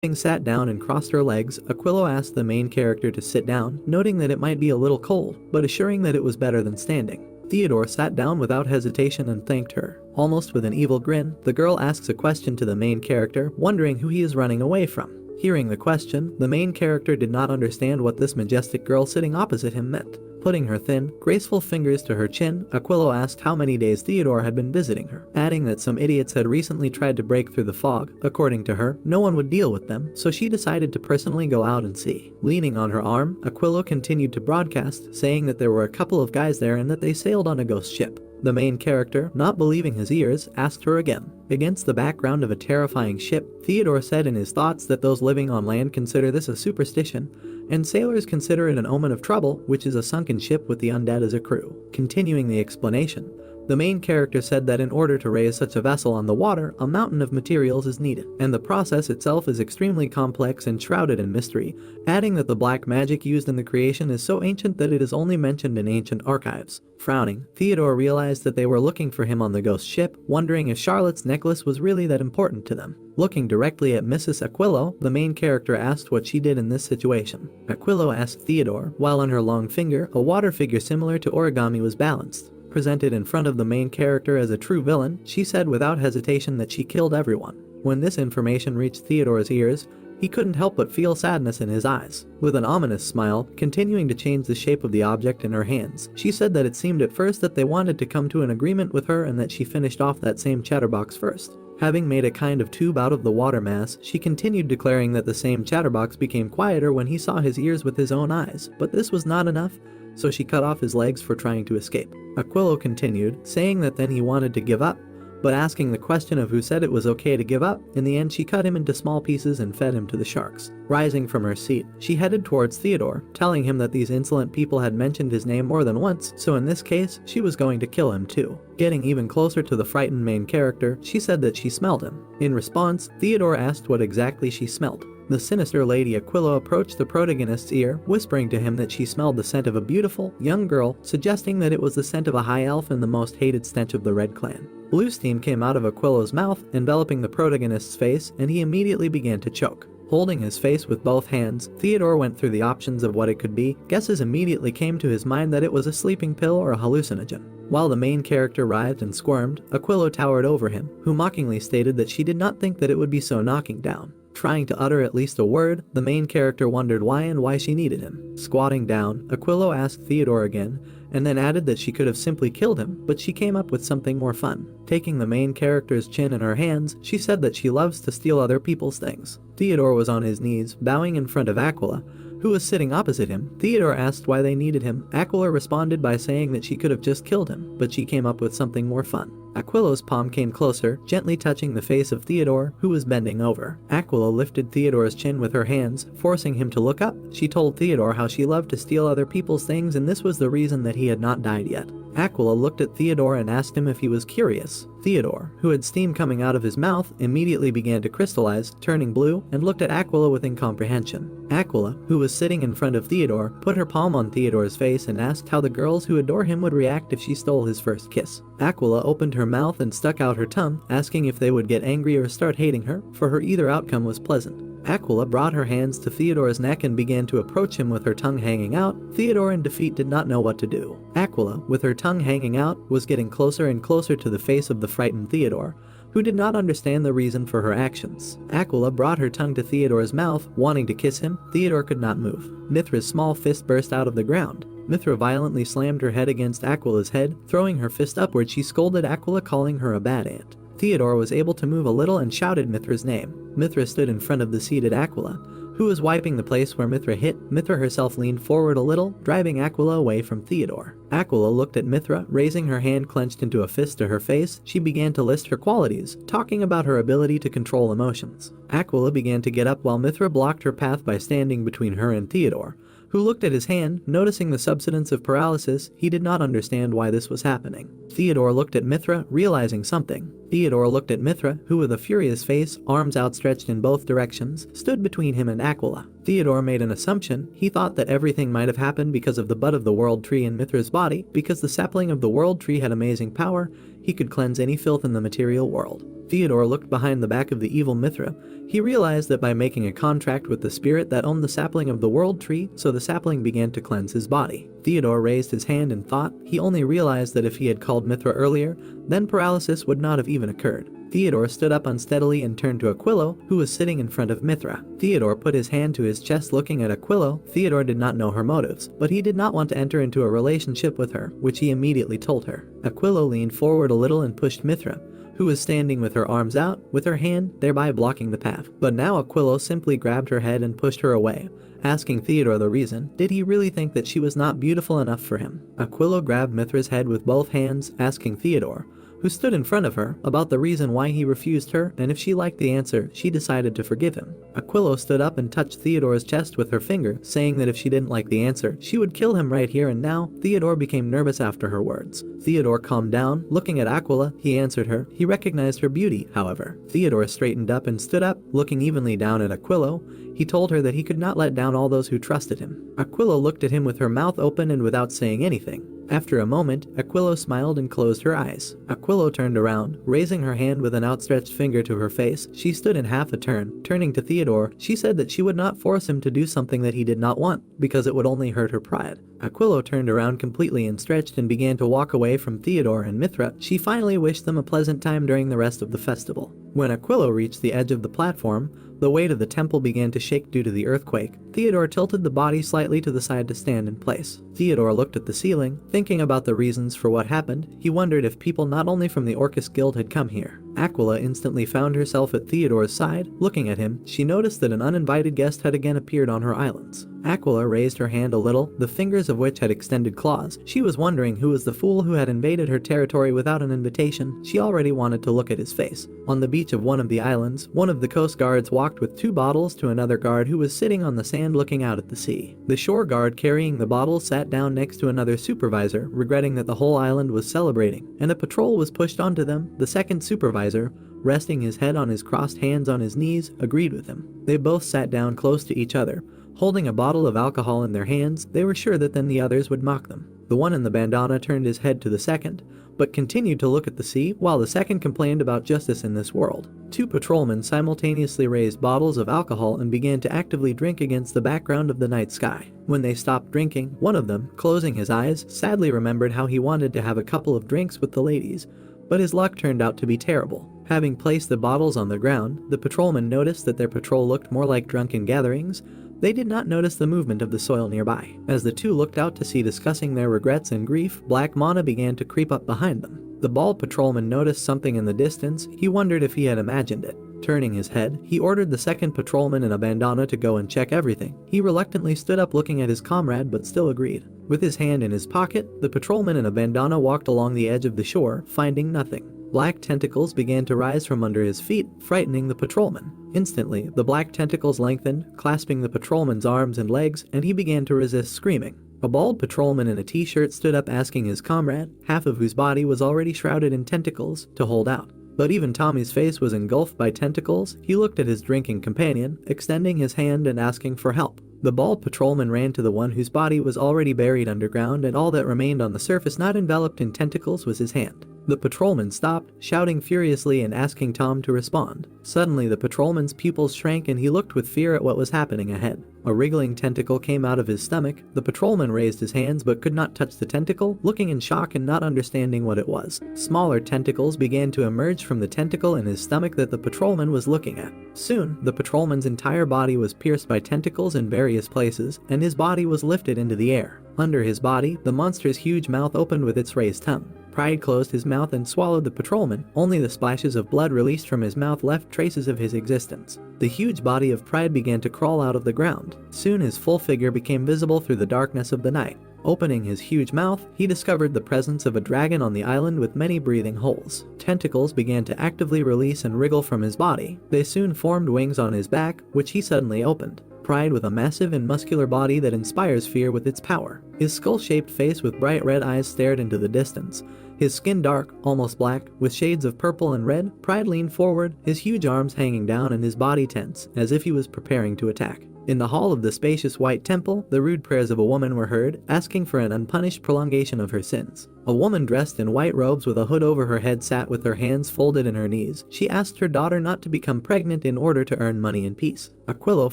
Having sat down and crossed her legs, Aquilo asked the main character to sit down, noting that it might be a little cold, but assuring that it was better than standing. Theodore sat down without hesitation and thanked her. Almost with an evil grin, the girl asks a question to the main character, wondering who he is running away from. Hearing the question, the main character did not understand what this majestic girl sitting opposite him meant. Putting her thin, graceful fingers to her chin, Aquilo asked how many days Theodore had been visiting her, adding that some idiots had recently tried to break through the fog. According to her, no one would deal with them, so she decided to personally go out and see. Leaning on her arm, Aquilo continued to broadcast, saying that there were a couple of guys there and that they sailed on a ghost ship. The main character, not believing his ears, asked her again. Against the background of a terrifying ship, Theodore said in his thoughts that those living on land consider this a superstition, and sailors consider it an omen of trouble, which is a sunken ship with the undead as a crew. Continuing the explanation, the main character said that in order to raise such a vessel on the water, a mountain of materials is needed, and the process itself is extremely complex and shrouded in mystery, adding that the black magic used in the creation is so ancient that it is only mentioned in ancient archives. Frowning, Theodore realized that they were looking for him on the ghost ship, wondering if Charlotte's necklace was really that important to them. Looking directly at Mrs. Aquilo, the main character asked what she did in this situation. Aquilo asked Theodore, while on her long finger, a water figure similar to origami was balanced. Presented in front of the main character as a true villain, she said without hesitation that she killed everyone. When this information reached Theodore's ears, he couldn't help but feel sadness in his eyes. With an ominous smile, continuing to change the shape of the object in her hands, she said that it seemed at first that they wanted to come to an agreement with her and that she finished off that same chatterbox first. Having made a kind of tube out of the water mass, she continued declaring that the same chatterbox became quieter when he saw his ears with his own eyes, but this was not enough, so she cut off his legs for trying to escape. Aquilo continued, saying that then he wanted to give up, but asking the question of who said it was okay to give up, in the end she cut him into small pieces and fed him to the sharks. Rising from her seat, she headed towards Theodore, telling him that these insolent people had mentioned his name more than once, so in this case, she was going to kill him too. Getting even closer to the frightened main character, she said that she smelled him. In response, Theodore asked what exactly she smelled. The sinister Lady Aquilo approached the protagonist's ear, whispering to him that she smelled the scent of a beautiful, young girl, suggesting that it was the scent of a high elf and the most hated stench of the Red Clan. Blue steam came out of Aquilo's mouth, enveloping the protagonist's face, and he immediately began to choke. Holding his face with both hands, Theodore went through the options of what it could be. Guesses immediately came to his mind that it was a sleeping pill or a hallucinogen. While the main character writhed and squirmed, Aquilo towered over him, who mockingly stated that she did not think that it would be so knocking down. Trying to utter at least a word, the main character wondered why and why she needed him. Squatting down, Aquilo asked Theodore again, and then added that she could have simply killed him, but she came up with something more fun. Taking the main character's chin in her hands, she said that she loves to steal other people's things. Theodore was on his knees, bowing in front of Aquila, who was sitting opposite him. Theodore asked why they needed him. Aquila responded by saying that she could have just killed him, but she came up with something more fun. Aquilo's palm came closer, gently touching the face of Theodore, who was bending over. Aquila lifted Theodore's chin with her hands, forcing him to look up. She told Theodore how she loved to steal other people's things, and this was the reason that he had not died yet. Aquila looked at Theodore and asked him if he was curious. Theodore, who had steam coming out of his mouth, immediately began to crystallize, turning blue, and looked at Aquila with incomprehension. Aquila, who was sitting in front of Theodore, put her palm on Theodore's face and asked how the girls who adore him would react if she stole his first kiss. Aquila opened her mouth and stuck out her tongue, asking if they would get angry or start hating her, for her either outcome was pleasant. Aquila brought her hands to Theodore's neck and began to approach him with her tongue hanging out. Theodore in defeat did not know what to do. Aquila, with her tongue hanging out, was getting closer and closer to the face of the frightened Theodore, who did not understand the reason for her actions. Aquila brought her tongue to Theodore's mouth, wanting to kiss him. Theodore could not move. Mithra's small fist burst out of the ground. Mithra violently slammed her head against Aquila's head. Throwing her fist upward, she scolded Aquila, calling her a bad aunt. Theodore was able to move a little and shouted Mithra's name. Mithra stood in front of the seated Aquila, who was wiping the place where Mithra hit. Mithra herself leaned forward a little, driving Aquila away from Theodore. Aquila looked at Mithra, raising her hand clenched into a fist to her face. She began to list her qualities, talking about her ability to control emotions. Aquila began to get up while Mithra blocked her path by standing between her and Theodore, who looked at his hand, noticing the substance of paralysis. He did not understand why this was happening. Theodore looked at Mithra, realizing something. Theodore looked at Mithra, who with a furious face, arms outstretched in both directions, stood between him and Aquila. Theodore made an assumption. He thought that everything might have happened because of the bud of the world tree in Mithra's body. Because the sapling of the world tree had amazing power, he could cleanse any filth in the material world. Theodore looked behind the back of the evil Mithra. He realized that by making a contract with the spirit that owned the sapling of the world tree, so the sapling began to cleanse his body. Theodore raised his hand in thought. He only realized that if he had called Mithra earlier, then paralysis would not have even occurred. Theodore stood up unsteadily and turned to Aquilo, who was sitting in front of Mithra. Theodore put his hand to his chest looking at Aquilo. Theodore did not know her motives, but he did not want to enter into a relationship with her, which he immediately told her. Aquilo leaned forward a little and pushed Mithra, who was standing with her arms out, with her hand, thereby blocking the path. But now Aquilo simply grabbed her head and pushed her away, asking Theodore the reason. Did he really think that she was not beautiful enough for him? Aquilo grabbed Mithra's head with both hands, asking Theodore, who stood in front of her, about the reason why he refused her, and if she liked the answer, she decided to forgive him. Aquilo stood up and touched Theodore's chest with her finger, saying that if she didn't like the answer, she would kill him right here and now. Theodore became nervous after her words. Theodore calmed down. Looking at Aquila, he answered her. He recognized her beauty, however. Theodore straightened up and stood up, looking evenly down at Aquilo. He told her that he could not let down all those who trusted him. Aquilo looked at him with her mouth open and without saying anything. After a moment, Aquilo smiled and closed her eyes. Aquilo turned around, raising her hand with an outstretched finger to her face. She stood in half a turn. Turning to Theodore, she said that she would not force him to do something that he did not want, because it would only hurt her pride. Aquilo turned around completely and stretched and began to walk away from Theodore and Mithra. She finally wished them a pleasant time during the rest of the festival. When Aquilo reached the edge of the platform, the weight of the temple began to shake due to the earthquake. Theodore tilted the body slightly to the side to stand in place. Theodore looked at the ceiling, thinking about the reasons for what happened. He wondered if people not only from the Orcus Guild had come here. Aquila instantly found herself at Theodore's side. Looking at him, she noticed that an uninvited guest had again appeared on her islands. Aquila raised her hand a little, the fingers of which had extended claws. She was wondering who was the fool who had invaded her territory without an invitation. She already wanted to look at his face. On the beach of one of the islands, one of the coast guards walked with 2 bottles to another guard who was sitting on the sand looking out at the sea. The shore guard carrying the bottles sat down next to another supervisor, regretting that the whole island was celebrating, and a patrol was pushed onto them. The second supervisor, resting his head on his crossed hands on his knees, agreed with him. They both sat down close to each other. Holding a bottle of alcohol in their hands, they were sure that then the others would mock them. The one in the bandana turned his head to the second, but continued to look at the sea, while the second complained about justice in this world. 2 patrolmen simultaneously raised bottles of alcohol and began to actively drink against the background of the night sky. When they stopped drinking, one of them, closing his eyes, sadly remembered how he wanted to have a couple of drinks with the ladies, but his luck turned out to be terrible. Having placed the bottles on the ground, the patrolmen noticed that their patrol looked more like drunken gatherings. They did not notice the movement of the soil nearby. As the 2 looked out to sea discussing their regrets and grief, black mana began to creep up behind them. The bald patrolman noticed something in the distance. He wondered if he had imagined it. Turning his head, he ordered the second patrolman in a bandana to go and check everything. He reluctantly stood up looking at his comrade but still agreed. With his hand in his pocket, the patrolman in a bandana walked along the edge of the shore, finding nothing. Black tentacles began to rise from under his feet, frightening the patrolman. Instantly, the black tentacles lengthened, clasping the patrolman's arms and legs, and he began to resist, screaming. A bald patrolman in a t-shirt stood up asking his comrade, half of whose body was already shrouded in tentacles, to hold out. But even Tommy's face was engulfed by tentacles. He looked at his drinking companion, extending his hand and asking for help. The bald patrolman ran to the one whose body was already buried underground, and all that remained on the surface not enveloped in tentacles was his hand. The patrolman stopped, shouting furiously and asking Tom to respond. Suddenly the patrolman's pupils shrank and he looked with fear at what was happening ahead. A wriggling tentacle came out of his stomach. The patrolman raised his hands but could not touch the tentacle, looking in shock and not understanding what it was. Smaller tentacles began to emerge from the tentacle in his stomach that the patrolman was looking at. Soon, the patrolman's entire body was pierced by tentacles in various places, and his body was lifted into the air. Under his body, the monster's huge mouth opened with its raised tongue. Pride closed his mouth and swallowed the patrolman. Only the splashes of blood released from his mouth left traces of his existence. The huge body of Pride began to crawl out of the ground. Soon his full figure became visible through the darkness of the night. Opening his huge mouth, he discovered the presence of a dragon on the island with many breathing holes. Tentacles began to actively release and wriggle from his body. They soon formed wings on his back, which he suddenly opened. Pride with a massive and muscular body that inspires fear with its power. His skull-shaped face with bright red eyes stared into the distance. His skin dark, almost black, with shades of purple and red. Pride leaned forward, his huge arms hanging down and his body tense, as if he was preparing to attack. In the hall of the spacious white temple, the rude prayers of a woman were heard, asking for an unpunished prolongation of her sins. A woman dressed in white robes with a hood over her head sat with her hands folded in her knees. She asked her daughter not to become pregnant in order to earn money and peace. Aquilo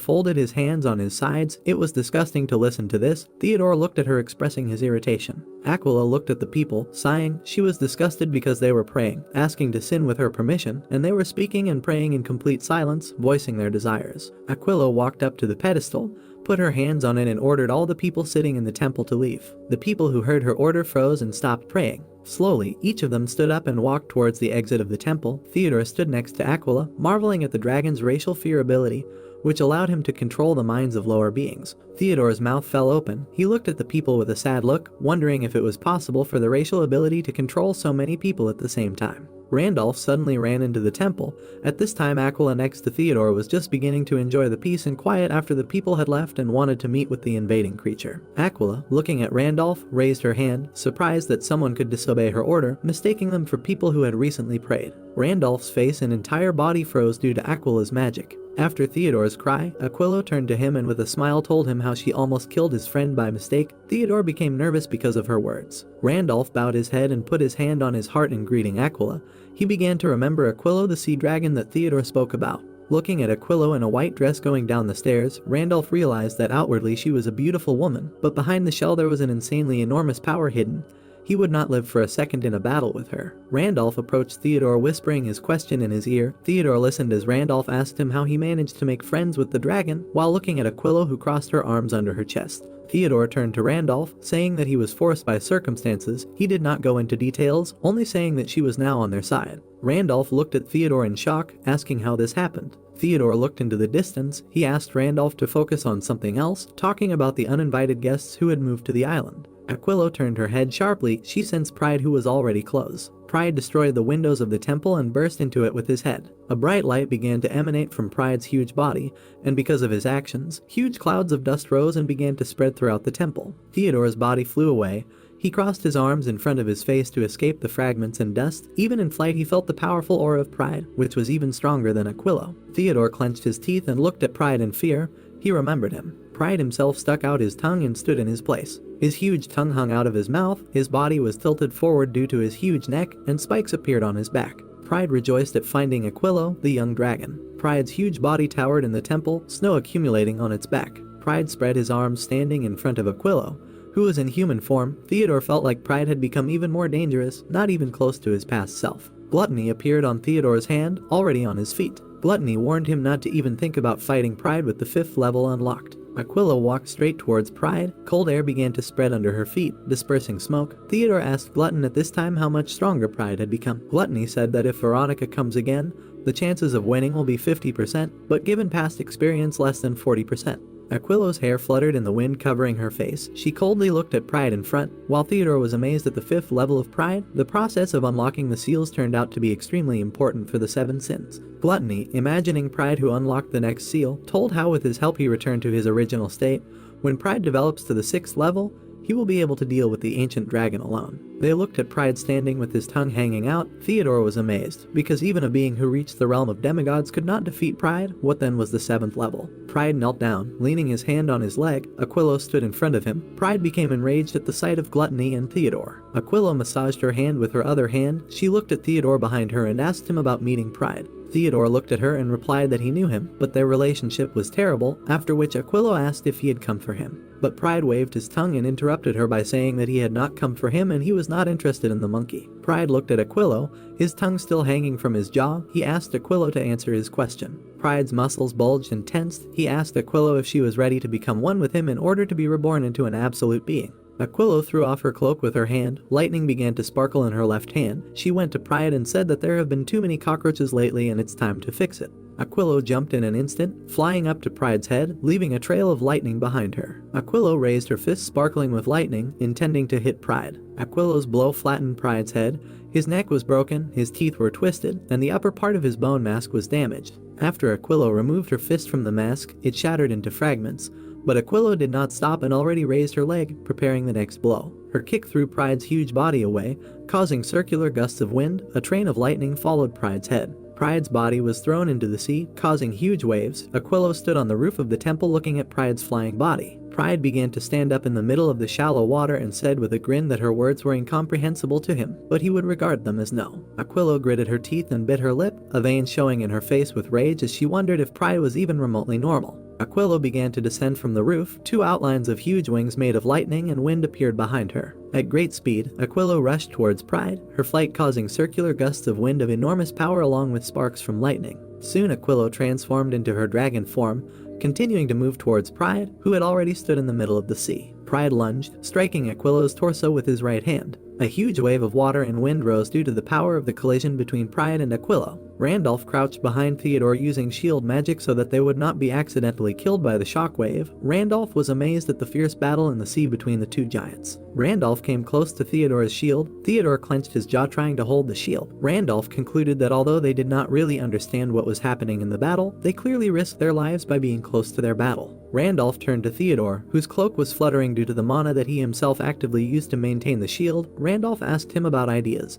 folded his hands on his sides. It was disgusting to listen to this. Theodore looked at her, expressing his irritation. Aquila looked at the people, sighing. She was disgusted because they were praying, asking to sin with her permission, and they were speaking and praying in complete silence, voicing their desires. Aquila walked up to the pedestal, put her hands on it and ordered all the people sitting in the temple to leave. The people who heard her order froze and stopped praying. Slowly, each of them stood up and walked towards the exit of the temple. Theodore stood next to Aquila, marveling at the dragon's racial fear ability, which allowed him to control the minds of lower beings. Theodore's mouth fell open. He looked at the people with a sad look, wondering if it was possible for the racial ability to control so many people at the same time. Randolph suddenly ran into the temple. At this time, Aquila next to Theodore was just beginning to enjoy the peace and quiet after the people had left and wanted to meet with the invading creature. Aquila, looking at Randolph, raised her hand, surprised that someone could disobey her order, mistaking them for people who had recently prayed. Randolph's face and entire body froze due to Aquila's magic. After Theodore's cry, Aquilo turned to him and with a smile told him how she almost killed his friend by mistake. Theodore became nervous because of her words. Randolph bowed his head and put his hand on his heart in greeting Aquila. He began to remember Aquilo, the sea dragon that Theodore spoke about. Looking at Aquilo in a white dress going down the stairs, Randolph realized that outwardly she was a beautiful woman, but behind the shell there was an insanely enormous power hidden. He would not live for a second in a battle with her. Randolph approached Theodore, whispering his question in his ear. Theodore listened as Randolph asked him how he managed to make friends with the dragon, while looking at Aquilo, who crossed her arms under her chest. Theodore turned to Randolph, saying that he was forced by circumstances. He did not go into details, only saying that she was now on their side. Randolph looked at Theodore in shock, asking how this happened. Theodore looked into the distance. He asked Randolph to focus on something else, talking about the uninvited guests who had moved to the island. Aquilo turned her head sharply. She sensed Pride, who was already close. Pride destroyed the windows of the temple and burst into it with his head. A bright light began to emanate from Pride's huge body, and because of his actions, huge clouds of dust rose and began to spread throughout the temple. Theodore's body flew away. He crossed his arms in front of his face to escape the fragments and dust. Even in flight, he felt the powerful aura of Pride, which was even stronger than Aquilo. Theodore clenched his teeth and looked at Pride in fear. He remembered him. Pride himself stuck out his tongue and stood in his place. His huge tongue hung out of his mouth, his body was tilted forward due to his huge neck, and spikes appeared on his back. Pride rejoiced at finding Aquilo, the young dragon. Pride's huge body towered in the temple, snow accumulating on its back. Pride spread his arms, standing in front of Aquilo, who was in human form. Theodore felt like Pride had become even more dangerous, not even close to his past self. Gluttony appeared on Theodore's hand, already on his feet. Gluttony warned him not to even think about fighting Pride with the 5th level unlocked. Aquilo walked straight towards Pride. Cold air began to spread under her feet, dispersing smoke. Theodore asked Glutton at this time how much stronger Pride had become. Gluttony said that if Veronica comes again, the chances of winning will be 50%, but given past experience, less than 40%. Aquilo's hair fluttered in the wind, covering her face. She coldly looked at Pride in front. While Theodore was amazed at the 5th level of Pride, the process of unlocking the seals turned out to be extremely important for the 7 sins. Gluttony, imagining Pride who unlocked the next seal, told how with his help he returned to his original state. When Pride develops to the 6th level, he will be able to deal with the ancient dragon alone. They looked at Pride standing with his tongue hanging out. Theodore was amazed, because even a being who reached the realm of demigods could not defeat Pride. What then was the 7th level? Pride knelt down, leaning his hand on his leg. Aquilo stood in front of him. Pride became enraged at the sight of Gluttony and Theodore. Aquilo massaged her hand with her other hand. She looked at Theodore behind her and asked him about meeting Pride. Theodore looked at her and replied that he knew him, but their relationship was terrible, after which Aquilo asked if he had come for him. But Pride waved his tongue and interrupted her by saying that he had not come for him and he was not interested in the monkey. Pride looked at Aquilo, his tongue still hanging from his jaw. He asked Aquilo to answer his question. Pride's muscles bulged and tensed. He asked Aquilo if she was ready to become one with him in order to be reborn into an absolute being. Aquilo threw off her cloak with her hand. Lightning began to sparkle in her left hand. She went to Pride and said that there have been too many cockroaches lately and it's time to fix it. Aquilo jumped in an instant, flying up to Pride's head, leaving a trail of lightning behind her. Aquilo raised her fist sparkling with lightning, intending to hit Pride. Aquilo's blow flattened Pride's head. His neck was broken, his teeth were twisted, and the upper part of his bone mask was damaged. After Aquilo removed her fist from the mask, it shattered into fragments. But Aquilo did not stop and already raised her leg, preparing the next blow. Her kick threw Pride's huge body away, causing circular gusts of wind. A train of lightning followed Pride's head. Pride's body was thrown into the sea, causing huge waves. Aquilo stood on the roof of the temple looking at Pride's flying body. Pride began to stand up in the middle of the shallow water and said with a grin that her words were incomprehensible to him, but he would regard them as no. Aquilo gritted her teeth and bit her lip, a vein showing in her face with rage as she wondered if Pride was even remotely normal. Aquilo began to descend from the roof. Two outlines of huge wings made of lightning and wind appeared behind her. At great speed, Aquilo rushed towards Pride, her flight causing circular gusts of wind of enormous power along with sparks from lightning. Soon Aquilo transformed into her dragon form, continuing to move towards Pride, who had already stood in the middle of the sea. Pride lunged, striking Aquilo's torso with his right hand. A huge wave of water and wind rose due to the power of the collision between Pride and Aquilo. Randolph crouched behind Theodore using shield magic so that they would not be accidentally killed by the shockwave. Randolph was amazed at the fierce battle in the sea between the two giants. Randolph came close to Theodore's shield. Theodore clenched his jaw trying to hold the shield. Randolph concluded that although they did not really understand what was happening in the battle, they clearly risked their lives by being close to their battle. Randolph turned to Theodore, whose cloak was fluttering due to the mana that he himself actively used to maintain the shield. Randolph asked him about ideas,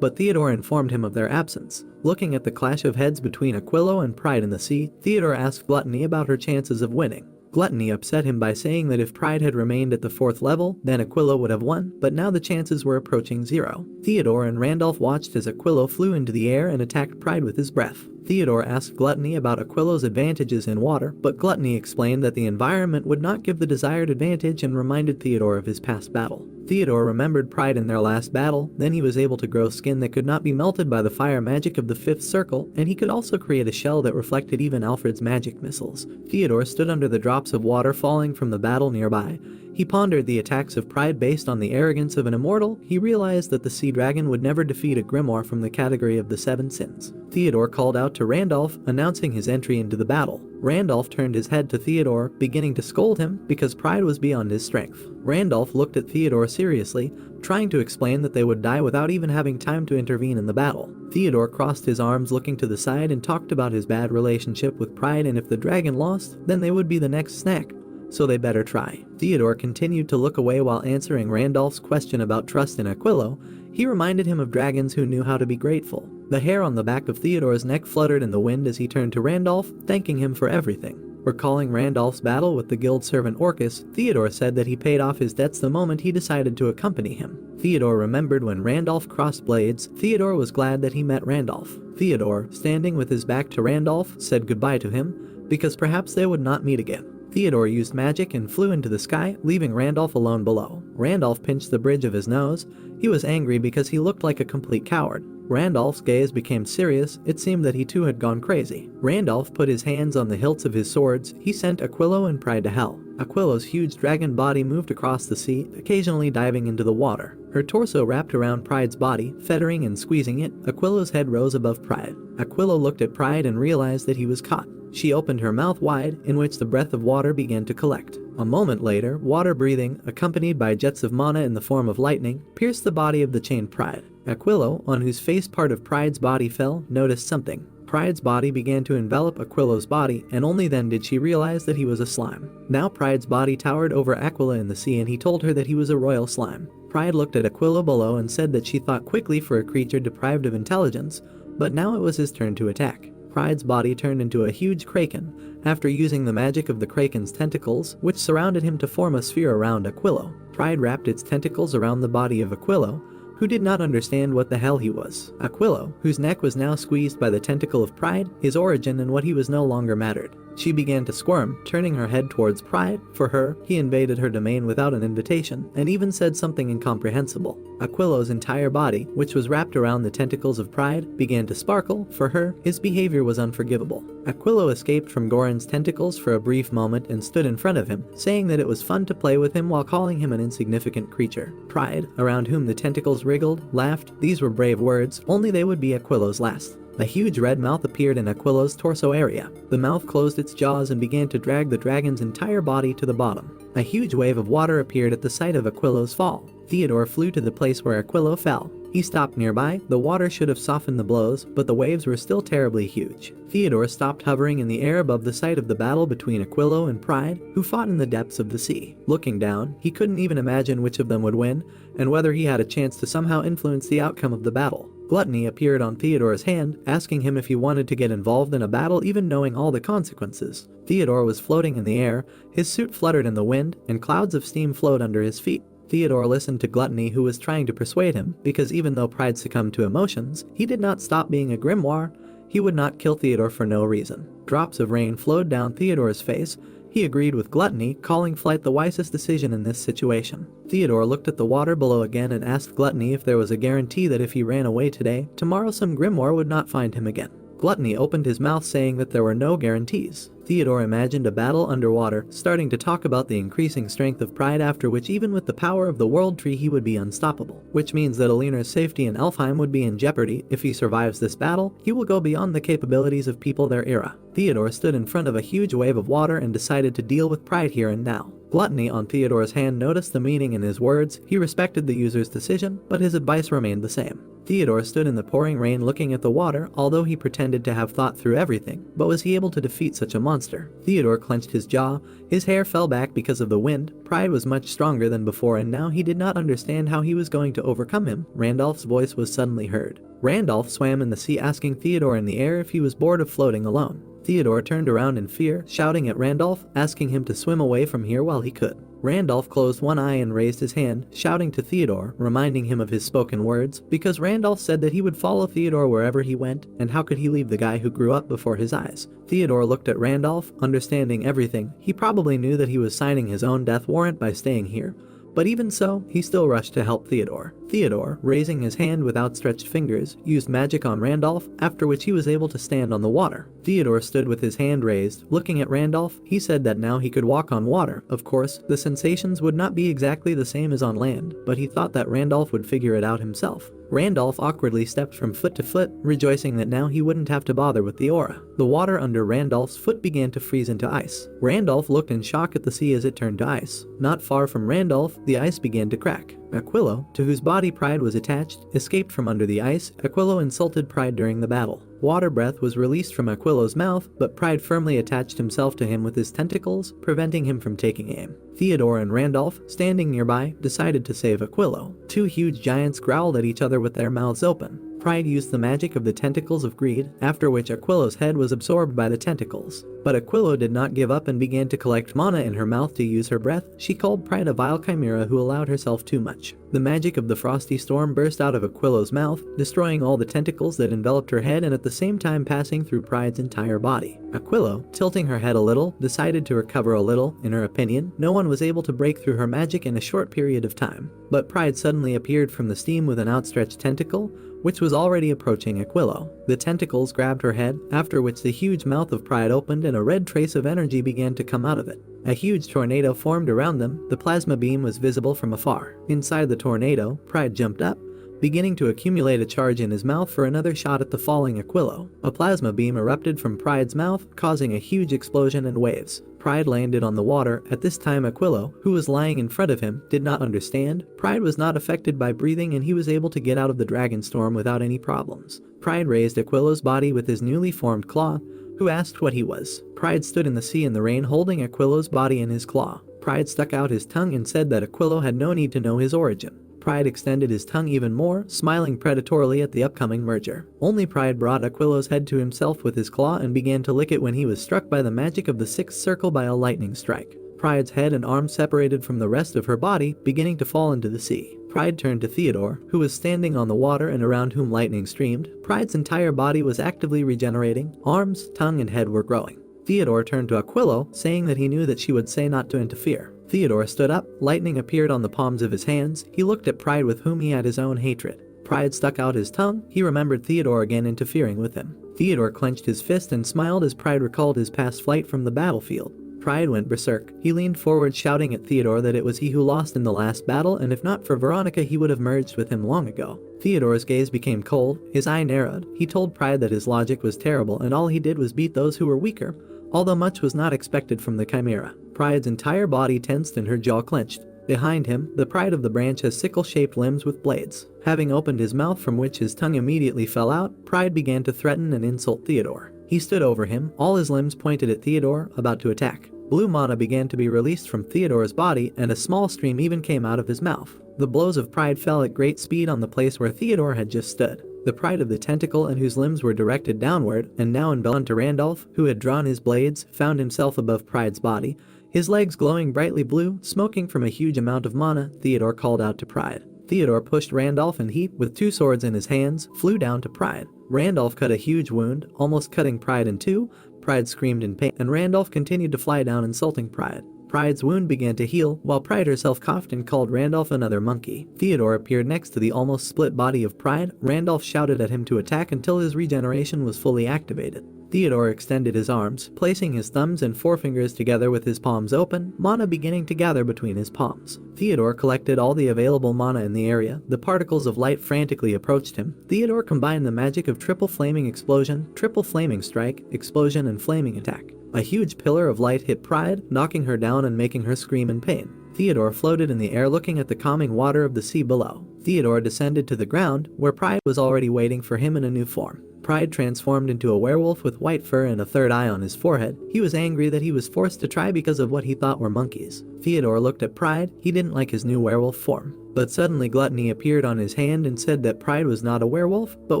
but Theodore informed him of their absence. Looking at the clash of heads between Aquilo and Pride in the sea, Theodore asked Gluttony about her chances of winning. Gluttony upset him by saying that if Pride had remained at the 4th level, then Aquilo would have won, but now the chances were approaching 0. Theodore and Randolph watched as Aquilo flew into the air and attacked Pride with his breath. Theodore asked Gluttony about Aquilo's advantages in water, but Gluttony explained that the environment would not give the desired advantage and reminded Theodore of his past battle. Theodore remembered Pride in their last battle, then he was able to grow skin that could not be melted by the fire magic of the 5th circle, and he could also create a shell that reflected even Alfred's magic missiles. Theodore stood under the drops of water falling from the battle nearby. He pondered the attacks of Pride based on the arrogance of an immortal. He realized that the sea dragon would never defeat a grimoire from the category of the 7 sins. Theodore called out to Randolph, announcing his entry into the battle. Randolph turned his head to Theodore, beginning to scold him because Pride was beyond his strength. Randolph looked at Theodore seriously, trying to explain that they would die without even having time to intervene in the battle. Theodore crossed his arms looking to the side and talked about his bad relationship with Pride, and if the dragon lost, then they would be the next snack, so they better try. Theodore continued to look away while answering Randolph's question about trust in Aquilo. He reminded him of dragons who knew how to be grateful. The hair on the back of Theodore's neck fluttered in the wind as he turned to Randolph, thanking him for everything. Recalling Randolph's battle with the guild servant Orcus, Theodore said that he paid off his debts the moment he decided to accompany him. Theodore remembered when Randolph crossed blades. Theodore was glad that he met Randolph. Theodore, standing with his back to Randolph, said goodbye to him, because perhaps they would not meet again. Theodore used magic and flew into the sky, leaving Randolph alone below. Randolph pinched the bridge of his nose. He was angry because he looked like a complete coward. Randolph's gaze became serious. It seemed that he too had gone crazy. Randolph put his hands on the hilts of his swords. He sent Aquilo and Pride to hell. Aquilo's huge dragon body moved across the sea, occasionally diving into the water. Her torso wrapped around Pride's body, fettering and squeezing it. Aquilo's head rose above Pride. Aquilo looked at Pride and realized that he was caught. She opened her mouth wide, in which the breath of water began to collect. A moment later, water breathing, accompanied by jets of mana in the form of lightning, pierced the body of the chained Pride. Aquilo, on whose face part of Pride's body fell, noticed something. Pride's body began to envelop Aquilo's body, and only then did she realize that he was a slime. Now Pride's body towered over Aquila in the sea, and he told her that he was a royal slime. Pride looked at Aquilo below and said that she thought quickly for a creature deprived of intelligence, but now it was his turn to attack. Pride's body turned into a huge kraken, after using the magic of the kraken's tentacles, which surrounded him to form a sphere around Aquilo. Pride wrapped its tentacles around the body of Aquilo, who did not understand what the hell he was. Aquilo, whose neck was now squeezed by the tentacle of Pride, his origin and what he was no longer mattered. She began to squirm, turning her head towards Pride. For her, he invaded her domain without an invitation, and even said something incomprehensible. Aquilo's entire body, which was wrapped around the tentacles of Pride, began to sparkle. For her, his behavior was unforgivable. Aquilo escaped from Goran's tentacles for a brief moment and stood in front of him, saying that it was fun to play with him while calling him an insignificant creature. Pride, around whom the tentacles wriggled, laughed. These were brave words, only they would be Aquilo's last. A huge red mouth appeared in Aquilo's torso area. The mouth closed its jaws and began to drag the dragon's entire body to the bottom. A huge wave of water appeared at the sight of Aquilo's fall. Theodore flew to the place where Aquilo fell. He stopped nearby. The water should have softened the blows, but the waves were still terribly huge. Theodore stopped hovering in the air above the site of the battle between Aquilo and Pride, who fought in the depths of the sea. Looking down, he couldn't even imagine which of them would win, and whether he had a chance to somehow influence the outcome of the battle. Gluttony appeared on Theodore's hand, asking him if he wanted to get involved in a battle even knowing all the consequences. Theodore was floating in the air, his suit fluttered in the wind, and clouds of steam flowed under his feet. Theodore listened to Gluttony, who was trying to persuade him, because even though Pride succumbed to emotions, he did not stop being a grimoire. He would not kill Theodore for no reason. Drops of rain flowed down Theodore's face. He agreed with Gluttony, calling flight the wisest decision in this situation. Theodore looked at the water below again and asked Gluttony if there was a guarantee that if he ran away today, tomorrow some grimoire would not find him again. Gluttony opened his mouth saying that there were no guarantees. Theodore imagined a battle underwater, starting to talk about the increasing strength of Pride, after which even with the power of the World Tree he would be unstoppable, which means that Alina's safety in Elfheim would be in jeopardy. If he survives this battle, he will go beyond the capabilities of people their era. Theodore stood in front of a huge wave of water and decided to deal with Pride here and now. Gluttony on Theodore's hand noticed the meaning in his words. He respected the user's decision, but his advice remained the same. Theodore stood in the pouring rain looking at the water, although he pretended to have thought through everything. But was he able to defeat such a monster? Theodore clenched his jaw. His hair fell back because of the wind. Pride was much stronger than before, and now he did not understand how he was going to overcome him. Randolph's voice was suddenly heard. Randolph swam in the sea, asking Theodore in the air if he was bored of floating alone. Theodore turned around in fear, shouting at Randolph, asking him to swim away from here while he could. Randolph closed one eye and raised his hand, shouting to Theodore, reminding him of his spoken words, because Randolph said that he would follow Theodore wherever he went, and how could he leave the guy who grew up before his eyes? Theodore looked at Randolph, understanding everything. He probably knew that he was signing his own death warrant by staying here, but even so, he still rushed to help Theodore. Theodore, raising his hand with outstretched fingers, used magic on Randolph, after which he was able to stand on the water. Theodore stood with his hand raised, looking at Randolph. He said that now he could walk on water. Of course, the sensations would not be exactly the same as on land, but he thought that Randolph would figure it out himself. Randolph awkwardly stepped from foot to foot, rejoicing that now he wouldn't have to bother with the aura. The water under Randolph's foot began to freeze into ice. Randolph looked in shock at the sea as it turned to ice. Not far from Randolph, the ice began to crack. Aquilo, to whose body Pride was attached, escaped from under the ice. Aquilo insulted Pride during the battle. Water breath was released from Aquilo's mouth, but Pride firmly attached himself to him with his tentacles, preventing him from taking aim. Theodore and Randolph, standing nearby, decided to save Aquilo. Two huge giants growled at each other with their mouths open. Pride used the magic of the tentacles of greed, after which Aquilo's head was absorbed by the tentacles. But Aquilo did not give up and began to collect mana in her mouth to use her breath. She called Pride a vile chimera who allowed herself too much. The magic of the frosty storm burst out of Aquilo's mouth, destroying all the tentacles that enveloped her head and at the same time passing through Pride's entire body. Aquilo, tilting her head a little, decided to recover a little. In her opinion, no one was able to break through her magic in a short period of time. But Pride suddenly appeared from the steam with an outstretched tentacle, which was already approaching Aquilo. The tentacles grabbed her head, after which the huge mouth of Pride opened and a red trace of energy began to come out of it. A huge tornado formed around them. The plasma beam was visible from afar. Inside the tornado, Pride jumped up, beginning to accumulate a charge in his mouth for another shot at the falling Aquilo. A plasma beam erupted from Pride's mouth, causing a huge explosion and waves. Pride landed on the water. At this time Aquilo, who was lying in front of him, did not understand. Pride was not affected by breathing and he was able to get out of the dragon storm without any problems. Pride raised Aquilo's body with his newly formed claw, who asked what he was. Pride stood in the sea in the rain holding Aquilo's body in his claw. Pride stuck out his tongue and said that Aquilo had no need to know his origin. Pride extended his tongue even more, smiling predatorily at the upcoming merger. Only Pride brought Aquilo's head to himself with his claw and began to lick it when he was struck by the magic of the sixth circle by a lightning strike. Pride's head and arms separated from the rest of her body, beginning to fall into the sea. Pride turned to Theodore, who was standing on the water and around whom lightning streamed. Pride's entire body was actively regenerating. Arms, tongue, and head were growing. Theodore turned to Aquilo, saying that he knew that she would say not to interfere. Theodore stood up. Lightning appeared on the palms of his hands. He looked at Pride, with whom he had his own hatred. Pride stuck out his tongue. He remembered Theodore again interfering with him. Theodore clenched his fist and smiled as Pride recalled his past flight from the battlefield. Pride went berserk. He leaned forward shouting at Theodore that it was he who lost in the last battle, and if not for Veronica he would have merged with him long ago. Theodore's gaze became cold. His eye narrowed. He told Pride that his logic was terrible and all he did was beat those who were weaker, although much was not expected from the chimera. Pride's entire body tensed and her jaw clenched. Behind him, the pride of the branch has sickle-shaped limbs with blades. Having opened his mouth from which his tongue immediately fell out, Pride began to threaten and insult Theodore. He stood over him, all his limbs pointed at Theodore, about to attack. Blue mana began to be released from Theodore's body, and a small stream even came out of his mouth. The blows of Pride fell at great speed on the place where Theodore had just stood. The pride of the tentacle and whose limbs were directed downward, and now enveloped to Randolph, who had drawn his blades, found himself above Pride's body, his legs glowing brightly blue, smoking from a huge amount of mana. Theodore called out to Pride. Theodore pushed Randolph and he, with two swords in his hands, flew down to Pride. Randolph cut a huge wound, almost cutting Pride in two. Pride screamed in pain, and Randolph continued to fly down, insulting Pride. Pride's wound began to heal, while Pride herself coughed and called Randolph another monkey. Theodore appeared next to the almost split body of Pride. Randolph shouted at him to attack until his regeneration was fully activated. Theodore extended his arms, placing his thumbs and forefingers together with his palms open, mana beginning to gather between his palms. Theodore collected all the available mana in the area. The particles of light frantically approached him. Theodore combined the magic of triple flaming explosion, triple flaming strike, explosion, and flaming attack. A huge pillar of light hit Pride, knocking her down and making her scream in pain. Theodore floated in the air looking at the calming water of the sea below. Theodore descended to the ground, where Pride was already waiting for him in a new form. Pride transformed into a werewolf with white fur and a third eye on his forehead. He was angry that he was forced to try because of what he thought were monkeys. Theodore looked at Pride. He didn't like his new werewolf form. But suddenly Gluttony appeared on his hand and said that Pride was not a werewolf, but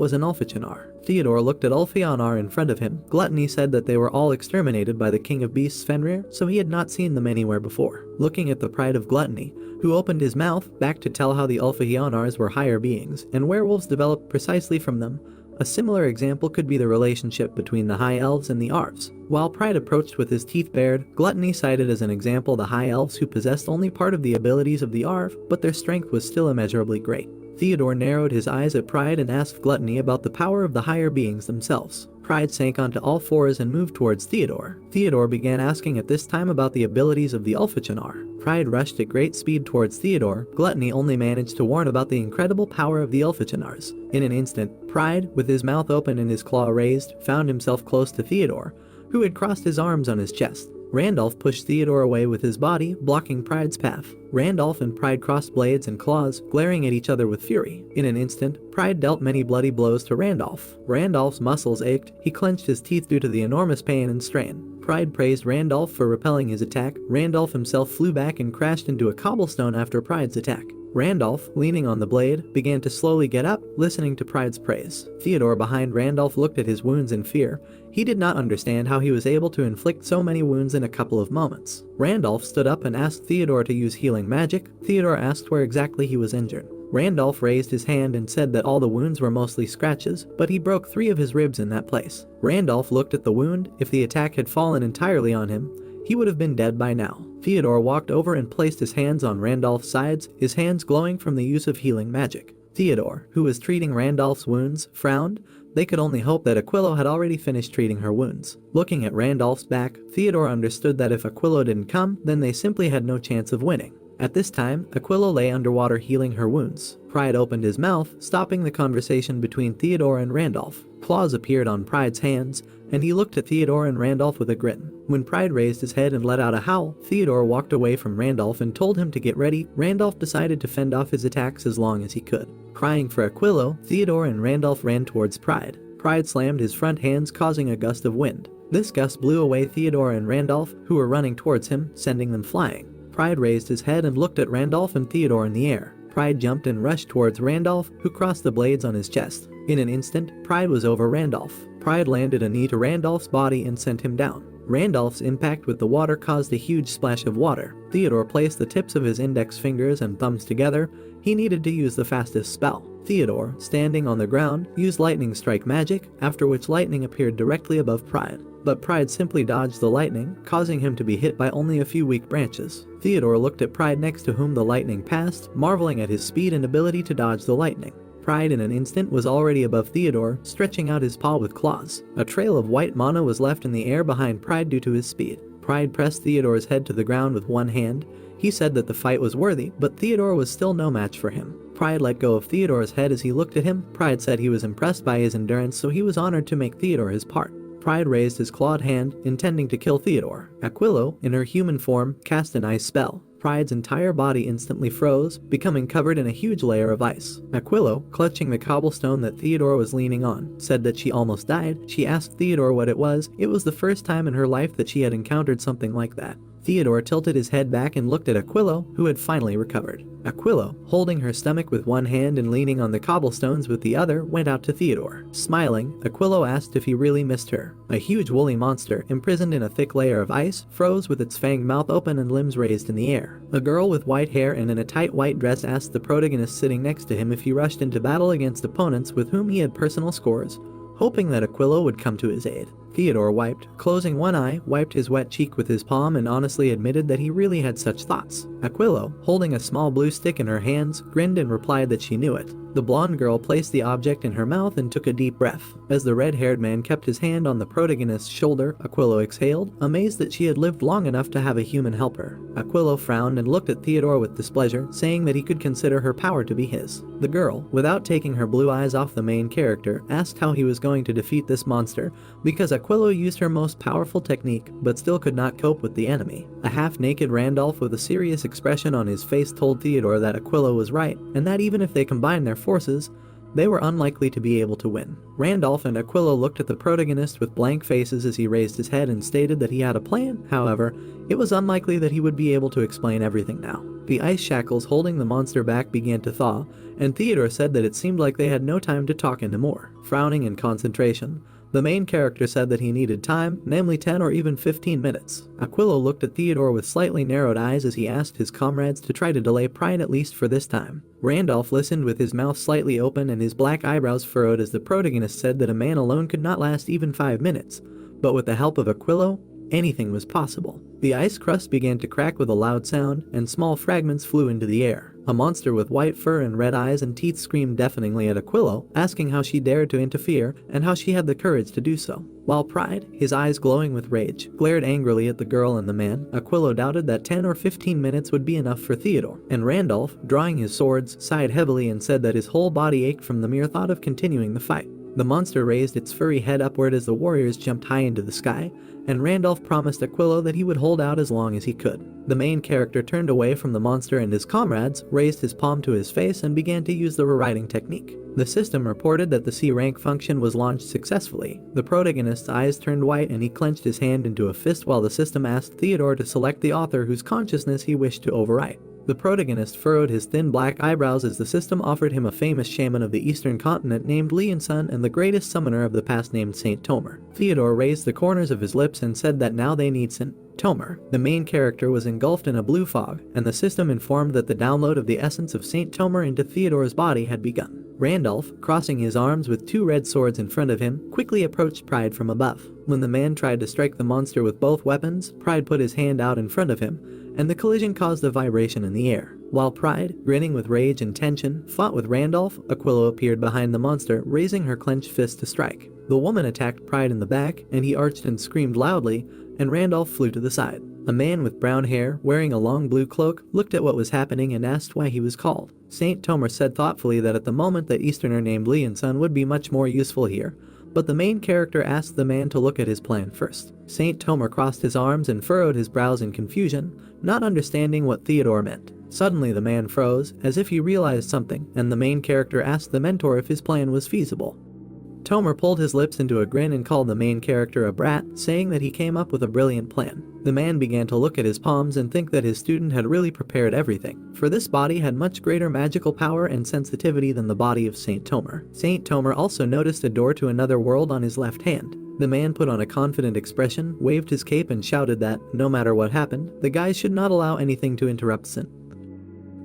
was an Ulfachinar. Theodore looked at Ulfachinar in front of him. Gluttony said that they were all exterminated by the king of beasts Fenrir, so he had not seen them anywhere before. Looking at the Pride of Gluttony, who opened his mouth back to tell how the Ulfachinars were higher beings, and werewolves developed precisely from them. A similar example could be the relationship between the High Elves and the Arves. While Pride approached with his teeth bared, Gluttony cited as an example the High Elves who possessed only part of the abilities of the Arve, but their strength was still immeasurably great. Theodore narrowed his eyes at Pride and asked Gluttony about the power of the higher beings themselves. Pride sank onto all fours and moved towards Theodore. Theodore began asking at this time about the abilities of the Ulfachinar. Pride rushed at great speed towards Theodore. Gluttony only managed to warn about the incredible power of the Ulfachinars. In an instant, Pride, with his mouth open and his claw raised, found himself close to Theodore, who had crossed his arms on his chest. Randolph pushed Theodore away with his body, blocking Pride's path. Randolph and Pride crossed blades and claws, glaring at each other with fury. In an instant, Pride dealt many bloody blows to Randolph. Randolph's muscles ached. He clenched his teeth due to the enormous pain and strain. Pride praised Randolph for repelling his attack. Randolph himself flew back and crashed into a cobblestone after Pride's attack. Randolph, leaning on the blade, began to slowly get up, listening to Pride's praise. Theodore behind Randolph looked at his wounds in fear. He did not understand how he was able to inflict so many wounds in a couple of moments. Randolph stood up and asked Theodore to use healing magic. Theodore asked where exactly he was injured. Randolph raised his hand and said that all the wounds were mostly scratches, but he broke 3 of his ribs in that place. Randolph looked at the wound. If the attack had fallen entirely on him, he would have been dead by now. Theodore walked over and placed his hands on Randolph's sides, his hands glowing from the use of healing magic. Theodore, who was treating Randolph's wounds, frowned. They could only hope that Aquilo had already finished treating her wounds. Looking at Randolph's back, Theodore understood that if Aquilo didn't come, then they simply had no chance of winning. At this time, Aquilo lay underwater healing her wounds. Pride opened his mouth, stopping the conversation between Theodore and Randolph. Claws appeared on Pride's hands, and he looked at Theodore and Randolph with a grin. When Pride raised his head and let out a howl, Theodore walked away from Randolph and told him to get ready. Randolph decided to fend off his attacks as long as he could. Crying for Aquilo, Theodore and Randolph ran towards Pride. Pride slammed his front hands, causing a gust of wind. This gust blew away Theodore and Randolph, who were running towards him, sending them flying. Pride raised his head and looked at Randolph and Theodore in the air. Pride jumped and rushed towards Randolph, who crossed the blades on his chest. In an instant, Pride was over Randolph. Pride landed a knee to Randolph's body and sent him down. Randolph's impact with the water caused a huge splash of water. Theodore placed the tips of his index fingers and thumbs together. He needed to use the fastest spell. Theodore, standing on the ground, used lightning strike magic, after which lightning appeared directly above Pride. But Pride simply dodged the lightning, causing him to be hit by only a few weak branches. Theodore looked at Pride next to whom the lightning passed, marveling at his speed and ability to dodge the lightning. Pride in an instant was already above Theodore, stretching out his paw with claws. A trail of white mana was left in the air behind Pride due to his speed. Pride pressed Theodore's head to the ground with one hand. He said that the fight was worthy, but Theodore was still no match for him. Pride let go of Theodore's head as he looked at him. Pride said he was impressed by his endurance, so he was honored to make Theodore his part. Pride raised his clawed hand, intending to kill Theodore. Aquilo, in her human form, cast an ice spell. Pride's entire body instantly froze, becoming covered in a huge layer of ice. Aquilo, clutching the cobblestone that Theodore was leaning on, said that she almost died. She asked Theodore what it was. It was the first time in her life that she had encountered something like that. Theodore tilted his head back and looked at Aquilo, who had finally recovered. Aquilo, holding her stomach with one hand and leaning on the cobblestones with the other, went out to Theodore. Smiling, Aquilo asked if he really missed her. A huge woolly monster, imprisoned in a thick layer of ice, froze with its fanged mouth open and limbs raised in the air. A girl with white hair and in a tight white dress asked the protagonist sitting next to him if he rushed into battle against opponents with whom he had personal scores, hoping that Aquilo would come to his aid. Theodore closing one eye, wiped his wet cheek with his palm and honestly admitted that he really had such thoughts. Aquilo, holding a small blue stick in her hands, grinned and replied that she knew it. The blonde girl placed the object in her mouth and took a deep breath. As the red-haired man kept his hand on the protagonist's shoulder, Aquilo exhaled, amazed that she had lived long enough to have a human helper. Aquilo frowned and looked at Theodore with displeasure, saying that he could consider her power to be his. The girl, without taking her blue eyes off the main character, asked how he was going to defeat this monster, because Aquilo used her most powerful technique, but still could not cope with the enemy. A half-naked Randolph with a serious expression on his face told Theodore that Aquilo was right, and that even if they combined their forces, they were unlikely to be able to win. Randolph and Aquilo looked at the protagonist with blank faces as he raised his head and stated that he had a plan. However, it was unlikely that he would be able to explain everything now. The ice shackles holding the monster back began to thaw, and Theodore said that it seemed like they had no time to talk anymore. Frowning in concentration, the main character said that he needed time, namely 10 or even 15 minutes. Aquilo looked at Theodore with slightly narrowed eyes as he asked his comrades to try to delay Pride at least for this time. Randolph listened with his mouth slightly open and his black eyebrows furrowed as the protagonist said that a man alone could not last even 5 minutes, but with the help of Aquilo, anything was possible. The ice crust began to crack with a loud sound, and small fragments flew into the air. A monster with white fur and red eyes and teeth screamed deafeningly at Aquilo, asking how she dared to interfere and how she had the courage to do so. While Pride, his eyes glowing with rage, glared angrily at the girl and the man, Aquilo doubted that 10 or 15 minutes would be enough for Theodore, and Randolph, drawing his swords, sighed heavily and said that his whole body ached from the mere thought of continuing the fight. The monster raised its furry head upward as the warriors jumped high into the sky, and Randolph promised Aquilo that he would hold out as long as he could. The main character turned away from the monster and his comrades, raised his palm to his face and began to use the rewriting technique. The system reported that the C rank function was launched successfully. The protagonist's eyes turned white and he clenched his hand into a fist while the system asked Theodore to select the author whose consciousness he wished to overwrite. The protagonist furrowed his thin black eyebrows as the system offered him a famous shaman of the eastern continent named Leonson and the greatest summoner of the past named Saint Tomer. Theodore raised the corners of his lips and said that now they need Saint Tomer. The main character was engulfed in a blue fog, and the system informed that the download of the essence of Saint Tomer into Theodore's body had begun. Randolph, crossing his arms with two red swords in front of him, quickly approached Pride from above. When the man tried to strike the monster with both weapons, Pride put his hand out in front of him, and the collision caused a vibration in the air. While Pride, grinning with rage and tension, fought with Randolph, Aquilo appeared behind the monster, raising her clenched fist to strike. The woman attacked Pride in the back, and he arched and screamed loudly, and Randolph flew to the side. A man with brown hair, wearing a long blue cloak, looked at what was happening and asked why he was called. Saint Tomer said thoughtfully that at the moment that Easterner named Leonson would be much more useful here, but the main character asked the man to look at his plan first. Saint Tomer crossed his arms and furrowed his brows in confusion, not understanding what Theodore meant. Suddenly the man froze, as if he realized something, and the main character asked the mentor if his plan was feasible. Tomer pulled his lips into a grin and called the main character a brat, saying that he came up with a brilliant plan. The man began to look at his palms and think that his student had really prepared everything, for this body had much greater magical power and sensitivity than the body of Saint Tomer. Saint Tomer also noticed a door to another world on his left hand. The man put on a confident expression, waved his cape and shouted that, no matter what happened, the guys should not allow anything to interrupt Sin.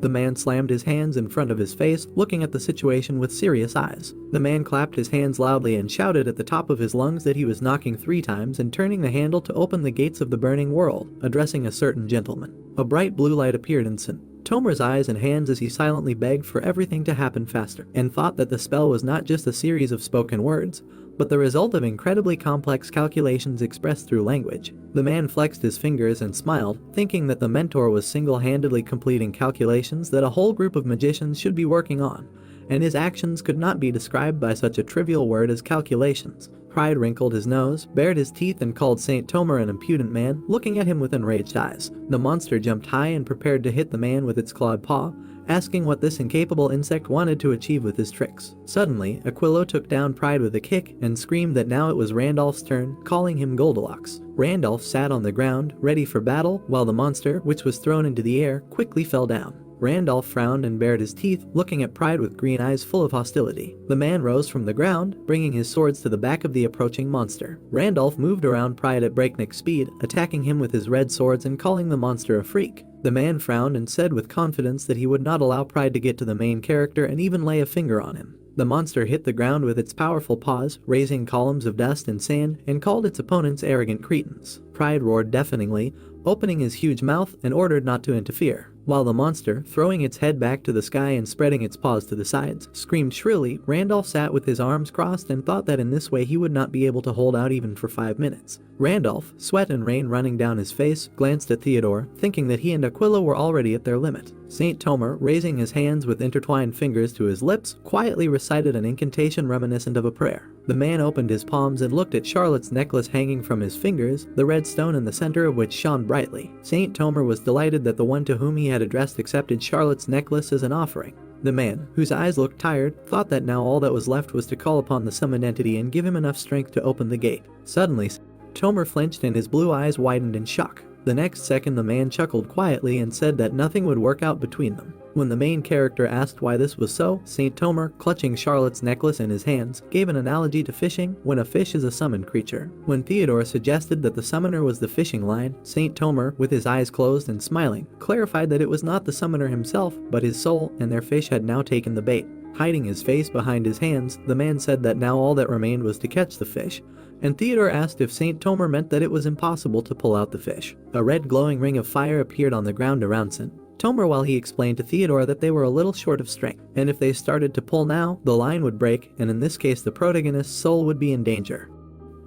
The man slammed his hands in front of his face, looking at the situation with serious eyes. The man clapped his hands loudly and shouted at the top of his lungs that he was knocking 3 times and turning the handle to open the gates of the burning world, addressing a certain gentleman. A bright blue light appeared in Saint Tomer's eyes and hands as he silently begged for everything to happen faster, and thought that the spell was not just a series of spoken words, but the result of incredibly complex calculations expressed through language. The man flexed his fingers and smiled, thinking that the mentor was single-handedly completing calculations that a whole group of magicians should be working on, and his actions could not be described by such a trivial word as calculations. Pride wrinkled his nose, bared his teeth and called St. Tomer an impudent man, looking at him with enraged eyes. The monster jumped high and prepared to hit the man with its clawed paw, asking what this incapable insect wanted to achieve with his tricks. Suddenly, Aquilo took down Pride with a kick and screamed that now it was Randolph's turn, calling him Goldilocks. Randolph sat on the ground, ready for battle, while the monster, which was thrown into the air, quickly fell down. Randolph frowned and bared his teeth, looking at Pride with green eyes full of hostility. The man rose from the ground, bringing his swords to the back of the approaching monster. Randolph moved around Pride at breakneck speed, attacking him with his red swords and calling the monster a freak. The man frowned and said with confidence that he would not allow Pride to get to the main character and even lay a finger on him. The monster hit the ground with its powerful paws, raising columns of dust and sand, and called its opponents arrogant cretins. Pride roared deafeningly, opening his huge mouth, and ordered not to interfere, while the monster, throwing its head back to the sky and spreading its paws to the sides, screamed shrilly. Randolph sat with his arms crossed and thought that in this way he would not be able to hold out even for 5 minutes. Randolph, sweat and rain running down his face, glanced at Theodore, thinking that he and Aquilo were already at their limit. St. Tomer, raising his hands with intertwined fingers to his lips, quietly recited an incantation reminiscent of a prayer. The man opened his palms and looked at Charlotte's necklace hanging from his fingers, the red stone in the center of which shone brightly. St. Tomer was delighted that the one to whom he had addressed accepted Charlotte's necklace as an offering. The man, whose eyes looked tired, thought that now all that was left was to call upon the summoned entity and give him enough strength to open the gate. Suddenly, Tomer flinched and his blue eyes widened in shock. The next second the man chuckled quietly and said that nothing would work out between them. When the main character asked why this was so, St. Tomer, clutching Charlotte's necklace in his hands, gave an analogy to fishing when a fish is a summoned creature. When Theodore suggested that the summoner was the fishing line, St. Tomer, with his eyes closed and smiling, clarified that it was not the summoner himself, but his soul, and their fish had now taken the bait. Hiding his face behind his hands, the man said that now all that remained was to catch the fish, and Theodore asked if St. Tomer meant that it was impossible to pull out the fish. A red glowing ring of fire appeared on the ground around St. Tomer while he explained to Theodore that they were a little short of strength, and if they started to pull now, the line would break, and in this case the protagonist's soul would be in danger.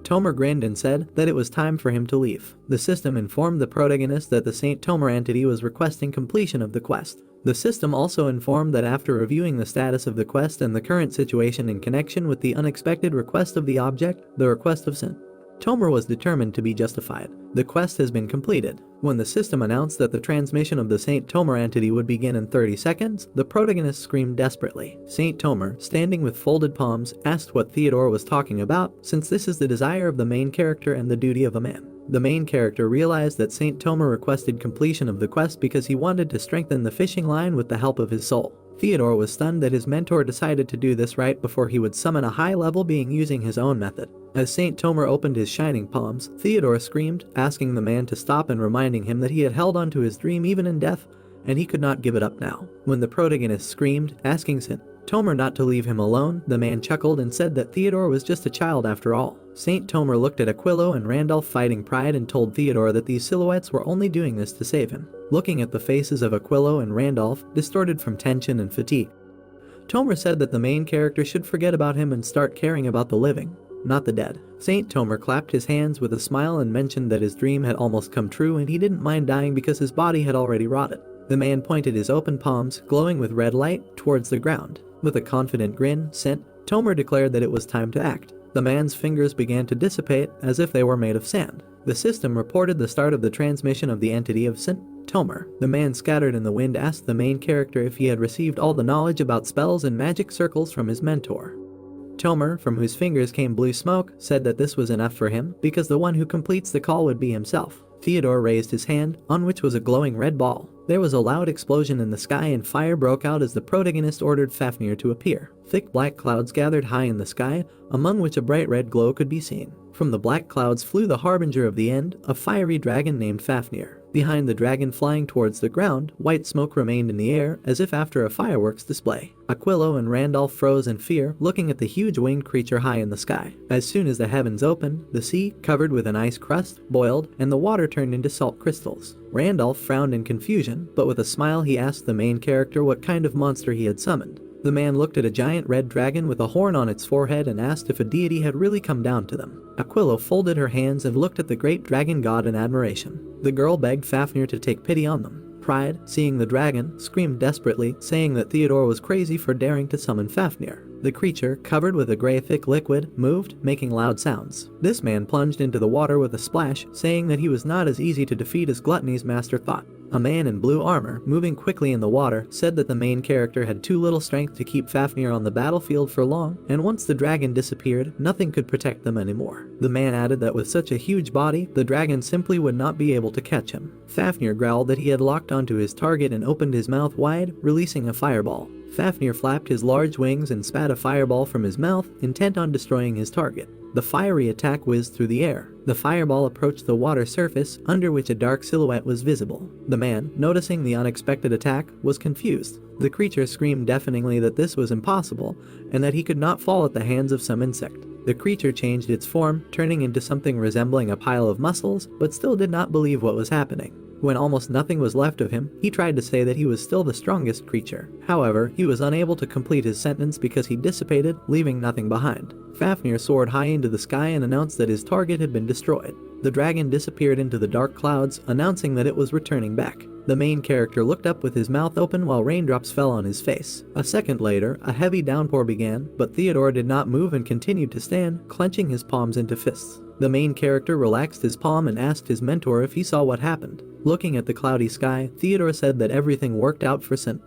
Tomer grinned and said that it was time for him to leave. The system informed the protagonist that the St. Tomer entity was requesting completion of the quest. The system also informed that after reviewing the status of the quest and the current situation in connection with the unexpected request of the object, the request of St. Tomer was determined to be justified. The quest has been completed. When the system announced that the transmission of the St. Tomer entity would begin in 30 seconds, the protagonist screamed desperately. St. Tomer, standing with folded palms, asked what Theodore was talking about, since this is the desire of the main character and the duty of a man. The main character realized that St. Tomer requested completion of the quest because he wanted to strengthen the fishing line with the help of his soul. Theodore was stunned that his mentor decided to do this right before he would summon a high-level being using his own method. As St. Tomer opened his shining palms, Theodore screamed, asking the man to stop and reminding him that he had held on to his dream even in death, and he could not give it up now. When the protagonist screamed, asking St. Tomer not to leave him alone, the man chuckled and said that Theodore was just a child after all. St. Tomer looked at Aquilo and Randolph fighting Pride and told Theodore that these silhouettes were only doing this to save him. Looking at the faces of Aquilo and Randolph, distorted from tension and fatigue, Tomer said that the main character should forget about him and start caring about the living, not the dead. St. Tomer clapped his hands with a smile and mentioned that his dream had almost come true and he didn't mind dying because his body had already rotted. The man pointed his open palms, glowing with red light, towards the ground. With a confident grin, St. Tomer declared that it was time to act. The man's fingers began to dissipate as if they were made of sand. The system reported the start of the transmission of the entity of St. Tomer. The man scattered in the wind asked the main character if he had received all the knowledge about spells and magic circles from his mentor. Tomer, from whose fingers came blue smoke, said that this was enough for him because the one who completes the call would be himself. Theodore raised his hand, on which was a glowing red ball. There was a loud explosion in the sky and fire broke out as the protagonist ordered Fafnir to appear. Thick black clouds gathered high in the sky, among which a bright red glow could be seen. From the black clouds flew the harbinger of the end, a fiery dragon named Fafnir. Behind the dragon flying towards the ground, white smoke remained in the air as if after a fireworks display. Aquilo and Randolph froze in fear, looking at the huge winged creature high in the sky. As soon as the heavens opened, the sea, covered with an ice crust, boiled, and the water turned into salt crystals. Randolph frowned in confusion, but with a smile he asked the main character what kind of monster he had summoned. The man looked at a giant red dragon with a horn on its forehead and asked if a deity had really come down to them. Aquilo folded her hands and looked at the great dragon god in admiration. The girl begged Fafnir to take pity on them. Pride, seeing the dragon, screamed desperately, saying that Theodore was crazy for daring to summon Fafnir. The creature, covered with a gray thick liquid, moved, making loud sounds. This man plunged into the water with a splash, saying that he was not as easy to defeat as Gluttony's master thought. A man in blue armor, moving quickly in the water, said that the main character had too little strength to keep Fafnir on the battlefield for long, and once the dragon disappeared, nothing could protect them anymore. The man added that with such a huge body, the dragon simply would not be able to catch him. Fafnir growled that he had locked onto his target and opened his mouth wide, releasing a fireball. Fafnir flapped his large wings and spat a fireball from his mouth, intent on destroying his target. The fiery attack whizzed through the air. The fireball approached the water surface, under which a dark silhouette was visible. The man, noticing the unexpected attack, was confused. The creature screamed deafeningly that this was impossible, and that he could not fall at the hands of some insect. The creature changed its form, turning into something resembling a pile of muscles, but still did not believe what was happening. When almost nothing was left of him, he tried to say that he was still the strongest creature. However, he was unable to complete his sentence because he dissipated, leaving nothing behind. Fafnir soared high into the sky and announced that his target had been destroyed. The dragon disappeared into the dark clouds, announcing that it was returning back. The main character looked up with his mouth open while raindrops fell on his face. A second later, a heavy downpour began, but Theodore did not move and continued to stand, clenching his palms into fists. The main character relaxed his palm and asked his mentor if he saw what happened. Looking at the cloudy sky, Theodore said that everything worked out for St.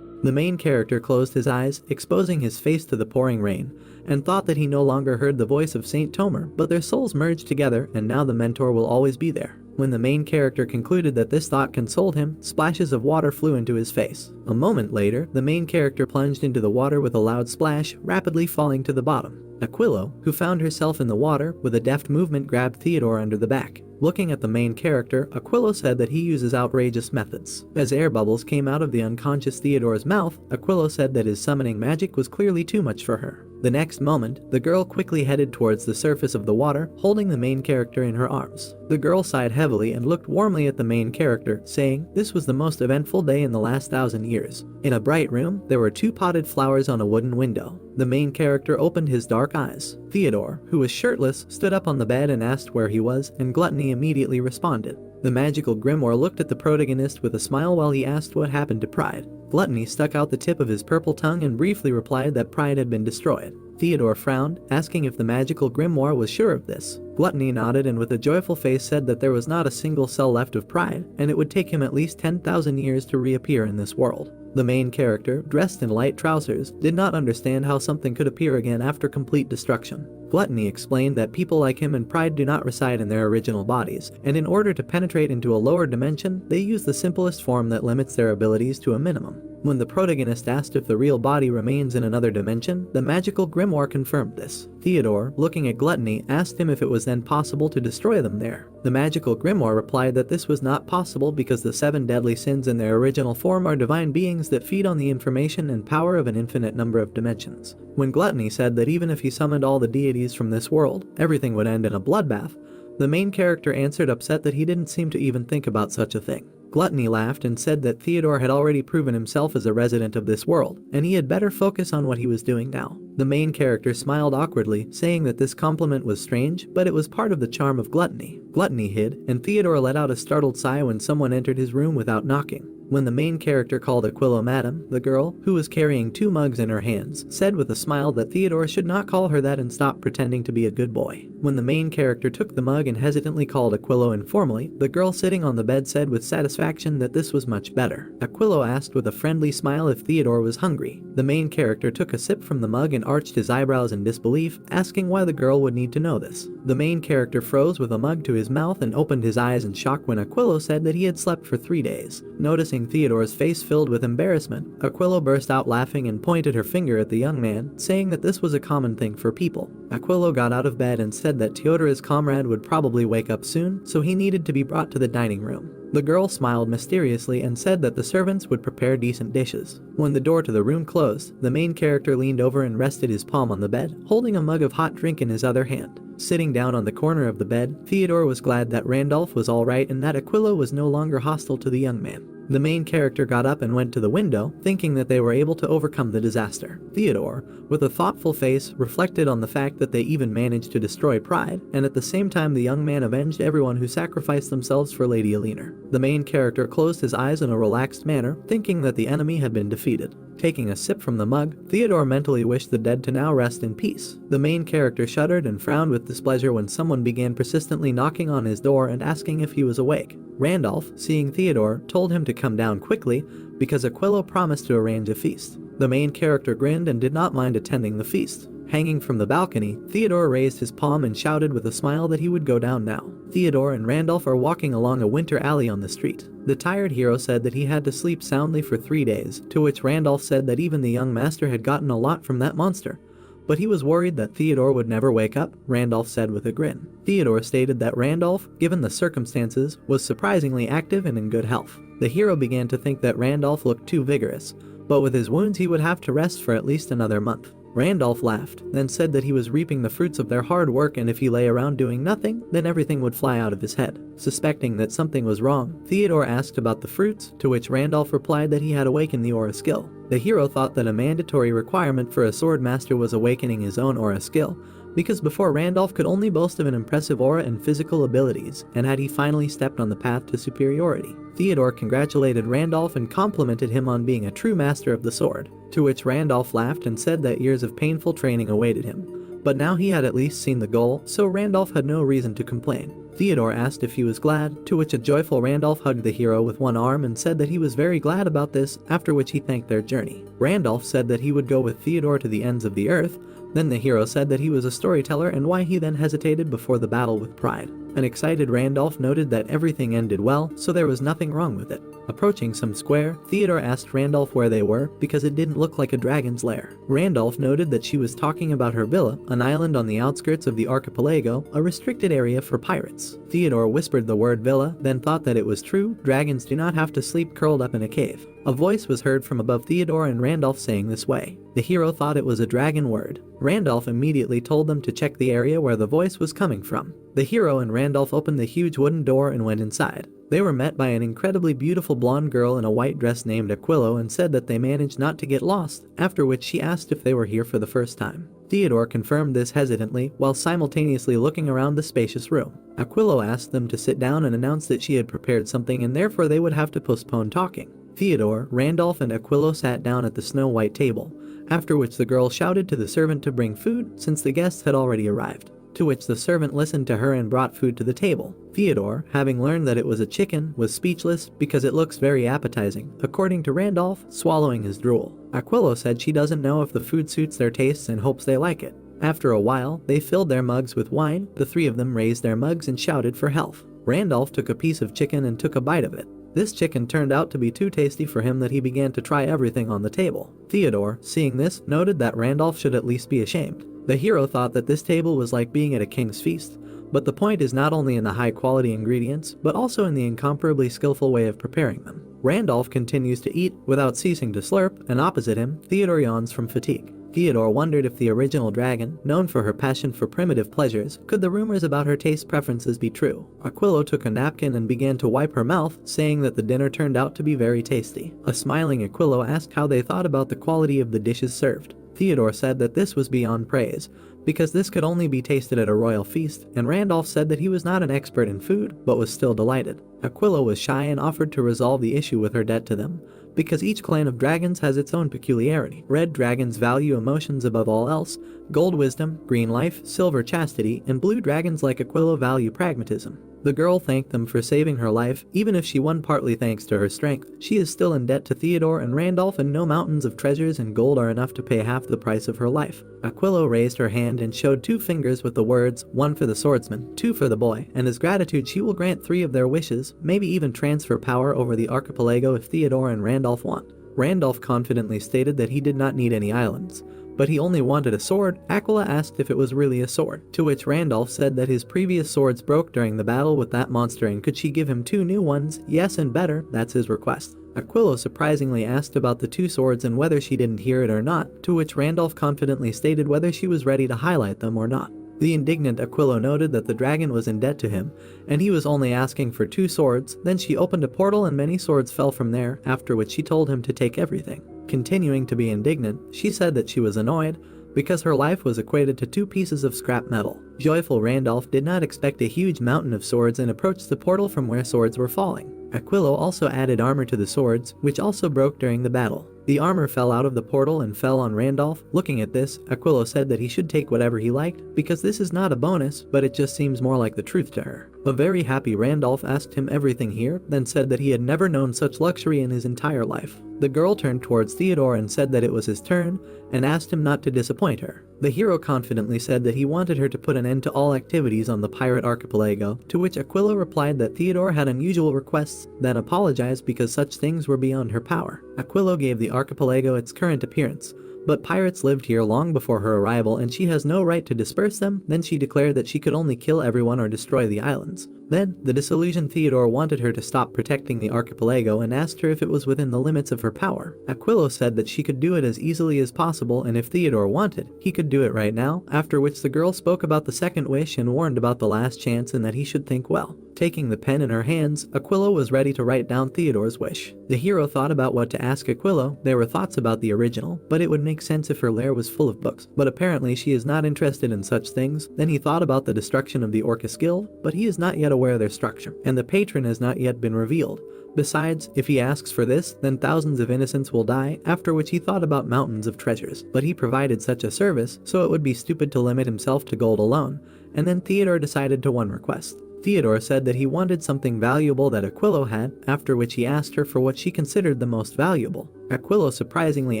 The main character closed his eyes, exposing his face to the pouring rain, and thought that he no longer heard the voice of Saint Tomer, but their souls merged together and now the mentor will always be there. When the main character concluded that this thought consoled him, splashes of water flew into his face. A moment later, the main character plunged into the water with a loud splash, rapidly falling to the bottom. Aquilo, who found herself in the water, with a deft movement grabbed Theodore under the back. Looking at the main character, Aquilo said that he uses outrageous methods. As air bubbles came out of the unconscious Theodore's mouth, Aquilo said that his summoning magic was clearly too much for her. The next moment, the girl quickly headed towards the surface of the water, holding the main character in her arms. The girl sighed heavily and looked warmly at the main character, saying, "This was the most eventful day in the last 1,000 years." In a bright room, there were 2 potted flowers on a wooden window. The main character opened his dark eyes. Theodore, who was shirtless, stood up on the bed and asked where he was, and Gluttony immediately responded. The magical grimoire looked at the protagonist with a smile while he asked what happened to Pride. Gluttony stuck out the tip of his purple tongue and briefly replied that Pride had been destroyed. Theodore frowned, asking if the magical grimoire was sure of this. Gluttony nodded and with a joyful face said that there was not a single cell left of Pride, and it would take him at least 10,000 years to reappear in this world. The main character, dressed in light trousers, did not understand how something could appear again after complete destruction. Gluttony explained that people like him and Pride do not reside in their original bodies, and in order to penetrate into a lower dimension, they use the simplest form that limits their abilities to a minimum. When the protagonist asked if the real body remains in another dimension, the magical grimoire confirmed this. Theodore, looking at Gluttony, asked him if it was then possible to destroy them there. The magical grimoire replied that this was not possible because the 7 deadly sins in their original form are divine beings that feed on the information and power of an infinite number of dimensions. When Gluttony said that even if he summoned all the deities from this world, everything would end in a bloodbath, the main character answered upset that he didn't seem to even think about such a thing. Gluttony laughed and said that Theodore had already proven himself as a resident of this world, and he had better focus on what he was doing now. The main character smiled awkwardly, saying that this compliment was strange, but it was part of the charm of Gluttony. Gluttony hid, and Theodore let out a startled sigh when someone entered his room without knocking. When the main character called Aquilo Madam, the girl, who was carrying 2 mugs in her hands, said with a smile that Theodore should not call her that and stop pretending to be a good boy. When the main character took the mug and hesitantly called Aquilo informally, the girl sitting on the bed said with satisfaction that this was much better. Aquilo asked with a friendly smile if Theodore was hungry. The main character took a sip from the mug and arched his eyebrows in disbelief, asking why the girl would need to know this. The main character froze with a mug to his mouth and opened his eyes in shock when Aquilo said that he had slept for 3 days. Noticing Theodore's face filled with embarrassment, Aquilo burst out laughing and pointed her finger at the young man, saying that this was a common thing for people. Aquilo got out of bed and said that Theodore's comrade would probably wake up soon, so he needed to be brought to the dining room. The girl smiled mysteriously and said that the servants would prepare decent dishes. When the door to the room closed, the main character leaned over and rested his palm on the bed, holding a mug of hot drink in his other hand. Sitting down on the corner of the bed, Theodore was glad that Randolph was alright and that Aquilo was no longer hostile to the young man. The main character got up and went to the window, thinking that they were able to overcome the disaster. Theodore, with a thoughtful face, reflected on the fact that they even managed to destroy Pride, and at the same time the young man avenged everyone who sacrificed themselves for Lady Eleanor. The main character closed his eyes in a relaxed manner, thinking that the enemy had been defeated. Taking a sip from the mug, Theodore mentally wished the dead to now rest in peace. The main character shuddered and frowned with displeasure when someone began persistently knocking on his door and asking if he was awake. Randolph, seeing Theodore, told him to come down quickly because Aquilo promised to arrange a feast. The main character grinned and did not mind attending the feast. Hanging from the balcony, Theodore raised his palm and shouted with a smile that he would go down now. Theodore and Randolph are walking along a winter alley on the street. The tired hero said that he had to sleep soundly for 3 days, to which Randolph said that even the young master had gotten a lot from that monster. But he was worried that Theodore would never wake up, Randolph said with a grin. Theodore stated that Randolph, given the circumstances, was surprisingly active and in good health. The hero began to think that Randolph looked too vigorous, but with his wounds he would have to rest for at least another month. Randolph laughed, then said that he was reaping the fruits of their hard work and if he lay around doing nothing, then everything would fly out of his head. Suspecting that something was wrong, Theodore asked about the fruits, to which Randolph replied that he had awakened the aura skill. The hero thought that a mandatory requirement for a sword master was awakening his own aura skill, because before Randolph could only boast of an impressive aura and physical abilities, and had he finally stepped on the path to superiority. Theodore congratulated Randolph and complimented him on being a true master of the sword, to which Randolph laughed and said that years of painful training awaited him. But now he had at least seen the goal, so Randolph had no reason to complain. Theodore asked if he was glad, to which a joyful Randolph hugged the hero with one arm and said that he was very glad about this, after which he thanked their journey. Randolph said that he would go with Theodore to the ends of the earth. Then the hero said that he was a storyteller and why he then hesitated before the battle with pride. An excited Randolph noted that everything ended well, so there was nothing wrong with it. Approaching some square, Theodore asked Randolph where they were because it didn't look like a dragon's lair. Randolph noted that she was talking about her villa, an island on the outskirts of the archipelago, a restricted area for pirates. Theodore whispered the word villa, then thought that it was true, dragons do not have to sleep curled up in a cave. A voice was heard from above Theodore and Randolph saying this way. The hero thought it was a dragon word. Randolph immediately told them to check the area where the voice was coming from. The hero and Randolph opened the huge wooden door and went inside. They were met by an incredibly beautiful blonde girl in a white dress named Aquilo and said that they managed not to get lost, after which she asked if they were here for the first time. Theodore confirmed this hesitantly while simultaneously looking around the spacious room. Aquilo asked them to sit down and announced that she had prepared something and therefore they would have to postpone talking. Theodore, Randolph, and Aquilo sat down at the snow-white table, after which the girl shouted to the servant to bring food since the guests had already arrived, to which the servant listened to her and brought food to the table. Theodore, having learned that it was a chicken, was speechless because it looks very appetizing, according to Randolph, swallowing his drool. Aquilo said she doesn't know if the food suits their tastes and hopes they like it. After a while, they filled their mugs with wine. The three of them raised their mugs and shouted for health. Randolph took a piece of chicken and took a bite of it. This chicken turned out to be too tasty for him that he began to try everything on the table. Theodore, seeing this, noted that Randolph should at least be ashamed. The hero thought that this table was like being at a king's feast, but the point is not only in the high-quality ingredients, but also in the incomparably skillful way of preparing them. Randolph continues to eat without ceasing to slurp, and opposite him, Theodore yawns from fatigue. Theodore wondered if the original dragon, known for her passion for primitive pleasures, could the rumors about her taste preferences be true. Aquilo took a napkin and began to wipe her mouth, saying that the dinner turned out to be very tasty. A smiling Aquilo asked how they thought about the quality of the dishes served. Theodore said that this was beyond praise, because this could only be tasted at a royal feast, and Randolph said that he was not an expert in food, but was still delighted. Aquilo was shy and offered to resolve the issue with her debt to them, because each clan of dragons has its own peculiarity. Red dragons value emotions above all else, gold wisdom, green life, silver chastity, and blue dragons like Aquilo value pragmatism. The girl thanked them for saving her life, even if she won partly thanks to her strength. She is still in debt to Theodore and Randolph, and no mountains of treasures and gold are enough to pay half the price of her life. Aquilo raised her hand and showed 2 fingers with the words, 1 for the swordsman, 2 for the boy, and as gratitude she will grant 3 of their wishes, maybe even transfer power over the archipelago if Theodore and Randolph want. Randolph confidently stated that he did not need any islands, but he only wanted a sword. Aquila asked if it was really a sword, to which Randolph said that his previous swords broke during the battle with that monster and could she give him 2 new ones, yes and better, that's his request. Aquilo surprisingly asked about the 2 swords and whether she didn't hear it or not, to which Randolph confidently stated whether she was ready to highlight them or not. The indignant Aquilo noted that the dragon was in debt to him, and he was only asking for 2 swords. Then she opened a portal and many swords fell from there, after which she told him to take everything. Continuing to be indignant, she said that she was annoyed because her life was equated to 2 pieces of scrap metal. Joyful Randolph did not expect a huge mountain of swords and approached the portal from where swords were falling. Aquilo also added armor to the swords, which also broke during the battle. The armor fell out of the portal and fell on Randolph. Looking at this, Aquilo said that he should take whatever he liked, because this is not a bonus, but it just seems more like the truth to her. A very happy Randolph asked him everything here, then said that he had never known such luxury in his entire life. The girl turned towards Theodore and said that it was his turn, and asked him not to disappoint her. The hero confidently said that he wanted her to put an end to all activities on the pirate archipelago, to which Aquilo replied that Theodore had unusual requests, then apologized because such things were beyond her power. Aquilo gave the archipelago its current appearance, but pirates lived here long before her arrival and she has no right to disperse them. Then she declared that she could only kill everyone or destroy the islands. Then, the disillusioned Theodore wanted her to stop protecting the archipelago and asked her if it was within the limits of her power. Aquilo said that she could do it as easily as possible, and if Theodore wanted, he could do it right now, after which the girl spoke about the second wish and warned about the last chance and that he should think well. Taking the pen in her hands, Aquilo was ready to write down Theodore's wish. The hero thought about what to ask Aquilo. There were thoughts about the original, but it would make sense if her lair was full of books. But apparently she is not interested in such things. Then he thought about the destruction of the Orcus Guild, but he is not yet aware of their structure, and the patron has not yet been revealed. Besides, if he asks for this, then thousands of innocents will die, after which he thought about mountains of treasures. But he provided such a service, so it would be stupid to limit himself to gold alone, and then Theodore decided to one request. Theodore said that he wanted something valuable that Aquilo had, after which he asked her for what she considered the most valuable. Aquilo surprisingly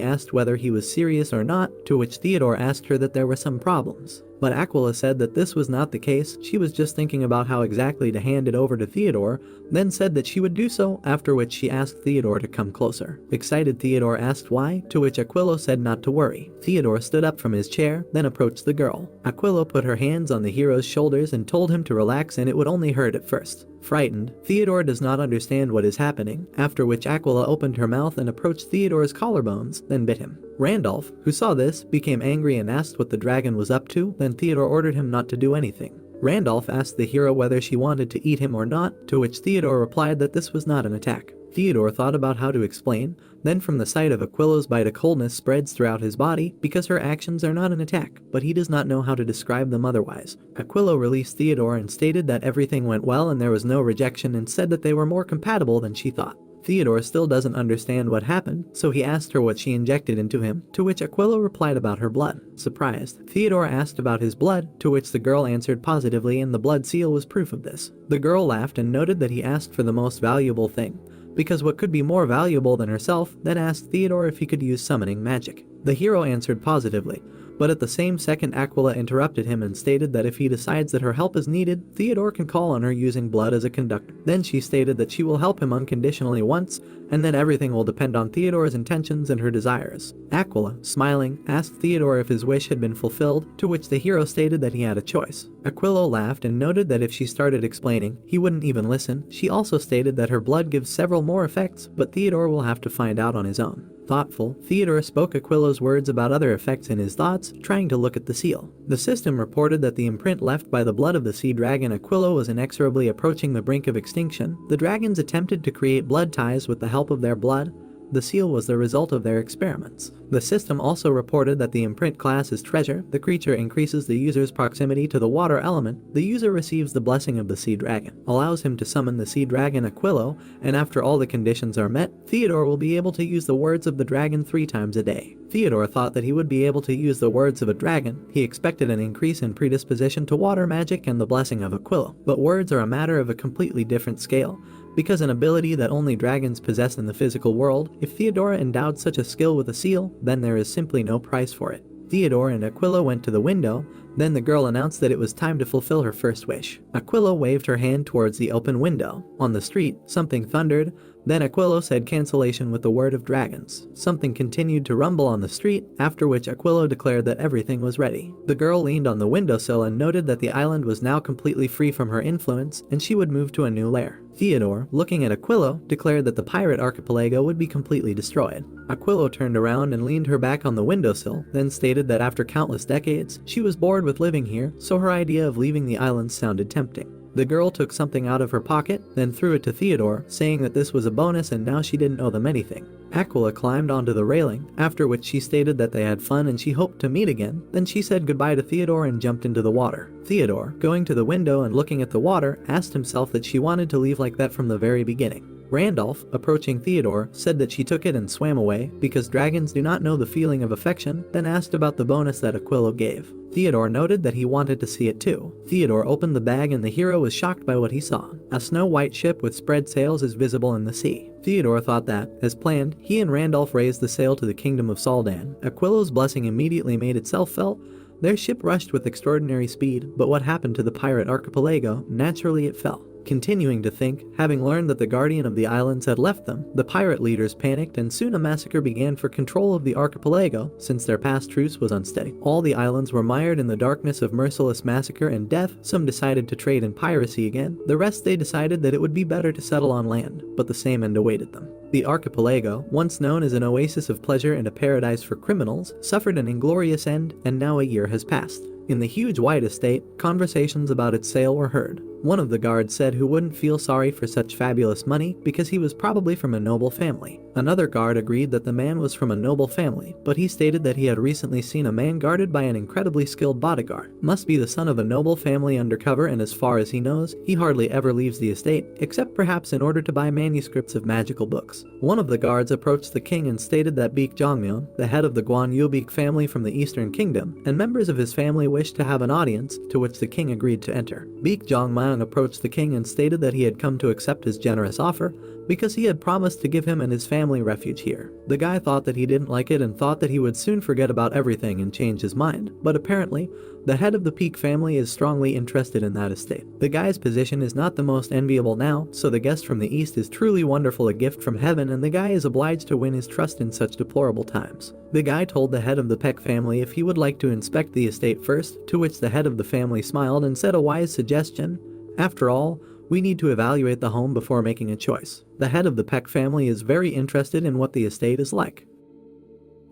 asked whether he was serious or not, to which Theodore asked her that there were some problems. But Aquila said that this was not the case, she was just thinking about how exactly to hand it over to Theodore, then said that she would do so, after which she asked Theodore to come closer. Excited Theodore asked why, to which Aquilo said not to worry. Theodore stood up from his chair, then approached the girl. Aquilo put her hands on the hero's shoulders and told him to relax and it would only hurt at first. Frightened, Theodore does not understand what is happening, after which Aquila opened her mouth and approached Theodore's collarbones, then bit him. Randolph, who saw this, became angry and asked what the dragon was up to, then Theodore ordered him not to do anything. Randolph asked the hero whether she wanted to eat him or not, to which Theodore replied that this was not an attack. Theodore thought about how to explain, then from the sight of Aquilo's bite a coldness spreads throughout his body because her actions are not an attack, but he does not know how to describe them otherwise. Aquilo released Theodore and stated that everything went well and there was no rejection and said that they were more compatible than she thought. Theodore still doesn't understand what happened, so he asked her what she injected into him, to which Aquilo replied about her blood. Surprised, Theodore asked about his blood, to which the girl answered positively and the blood seal was proof of this. The girl laughed and noted that he asked for the most valuable thing, because what could be more valuable than herself, then asked Theodore if he could use summoning magic. The hero answered positively, but at the same second Aquila interrupted him and stated that if he decides that her help is needed, Theodore can call on her using blood as a conductor. Then she stated that she will help him unconditionally once, and then everything will depend on Theodore's intentions and her desires. Aquila, smiling, asked Theodore if his wish had been fulfilled, to which the hero stated that he had a choice. Aquilo laughed and noted that if she started explaining, he wouldn't even listen. She also stated that her blood gives several more effects, but Theodore will have to find out on his own. Thoughtful, Theodore spoke Aquilo's words about other effects in his thoughts, trying to look at the seal. The system reported that the imprint left by the blood of the sea dragon Aquilo was inexorably approaching the brink of extinction. The dragons attempted to create blood ties with the help of their blood. The seal was the result of their experiments. The system also reported that the imprint class is treasure. The creature increases the user's proximity to the water element. The user receives the blessing of the sea dragon, allows him to summon the sea dragon Aquilo, and after all the conditions are met, Theodore will be able to use the words of the dragon 3 times a day. Theodore thought that he would be able to use the words of a dragon. He expected an increase in predisposition to water magic and the blessing of Aquilo, but words are a matter of a completely different scale, because an ability that only dragons possess in the physical world. If Theodora endowed such a skill with a seal, then there is simply no price for it. Theodore and Aquilo went to the window, then the girl announced that it was time to fulfill her first wish. Aquilo waved her hand towards the open window. On the street, something thundered, then Aquilo said cancellation with the word of dragons. Something continued to rumble on the street, after which Aquilo declared that everything was ready. The girl leaned on the windowsill and noted that the island was now completely free from her influence, and she would move to a new lair. Theodore, looking at Aquilo, declared that the pirate archipelago would be completely destroyed. Aquilo turned around and leaned her back on the windowsill, then stated that after countless decades, she was bored with living here, so her idea of leaving the island sounded tempting. The girl took something out of her pocket, then threw it to Theodore, saying that this was a bonus and now she didn't owe them anything. Aquila climbed onto the railing, after which she stated that they had fun and she hoped to meet again. Then she said goodbye to Theodore and jumped into the water. Theodore, going to the window and looking at the water, asked himself that she wanted to leave like that from the very beginning. Randolph, approaching Theodore, said that she took it and swam away because dragons do not know the feeling of affection, then asked about the bonus that Aquila gave. Theodore noted that he wanted to see it too. Theodore opened the bag and the hero was shocked by what he saw. A snow-white ship with spread sails is visible in the sea. Theodore thought that, as planned, he and Randolph raised the sail to the kingdom of Saldan. Aquila's blessing immediately made itself felt. Their ship rushed with extraordinary speed, but what happened to the pirate archipelago? Naturally it fell. Continuing to think, having learned that the guardian of the islands had left them, the pirate leaders panicked and soon a massacre began for control of the archipelago since their past truce was unsteady. All the islands were mired in the darkness of merciless massacre and death. Some decided to trade in piracy again. The rest they decided that it would be better to settle on land, but the same end awaited them. The archipelago, once known as an oasis of pleasure and a paradise for criminals, suffered an inglorious end, and now a year has passed. In the huge white estate, conversations about its sale were heard. One of the guards said who wouldn't feel sorry for such fabulous money because he was probably from a noble family. Another guard agreed that the man was from a noble family, but he stated that he had recently seen a man guarded by an incredibly skilled bodyguard. Must be the son of a noble family undercover, and as far as he knows, he hardly ever leaves the estate, except perhaps in order to buy manuscripts of magical books. One of the guards approached the king and stated that Baek Jongmyeon, the head of the Guan Yubik family from the Eastern Kingdom, and members of his family wished to have an audience, to which the king agreed to enter. Baek Jongmyeon approached the king and stated that he had come to accept his generous offer because he had promised to give him and his family refuge here. The guy thought that he didn't like it and thought that he would soon forget about everything and change his mind, but apparently, the head of the Baek family is strongly interested in that estate. The guy's position is not the most enviable now, so the guest from the east is truly wonderful, a gift from heaven, and the guy is obliged to win his trust in such deplorable times. The guy told the head of the Peck family if he would like to inspect the estate first, to which the head of the family smiled and said a wise suggestion. After all, we need to evaluate the home before making a choice. The head of the Peck family is very interested in what the estate is like.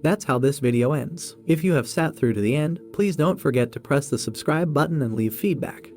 That's how this video ends. If you have sat through to the end, please don't forget to press the subscribe button and leave feedback.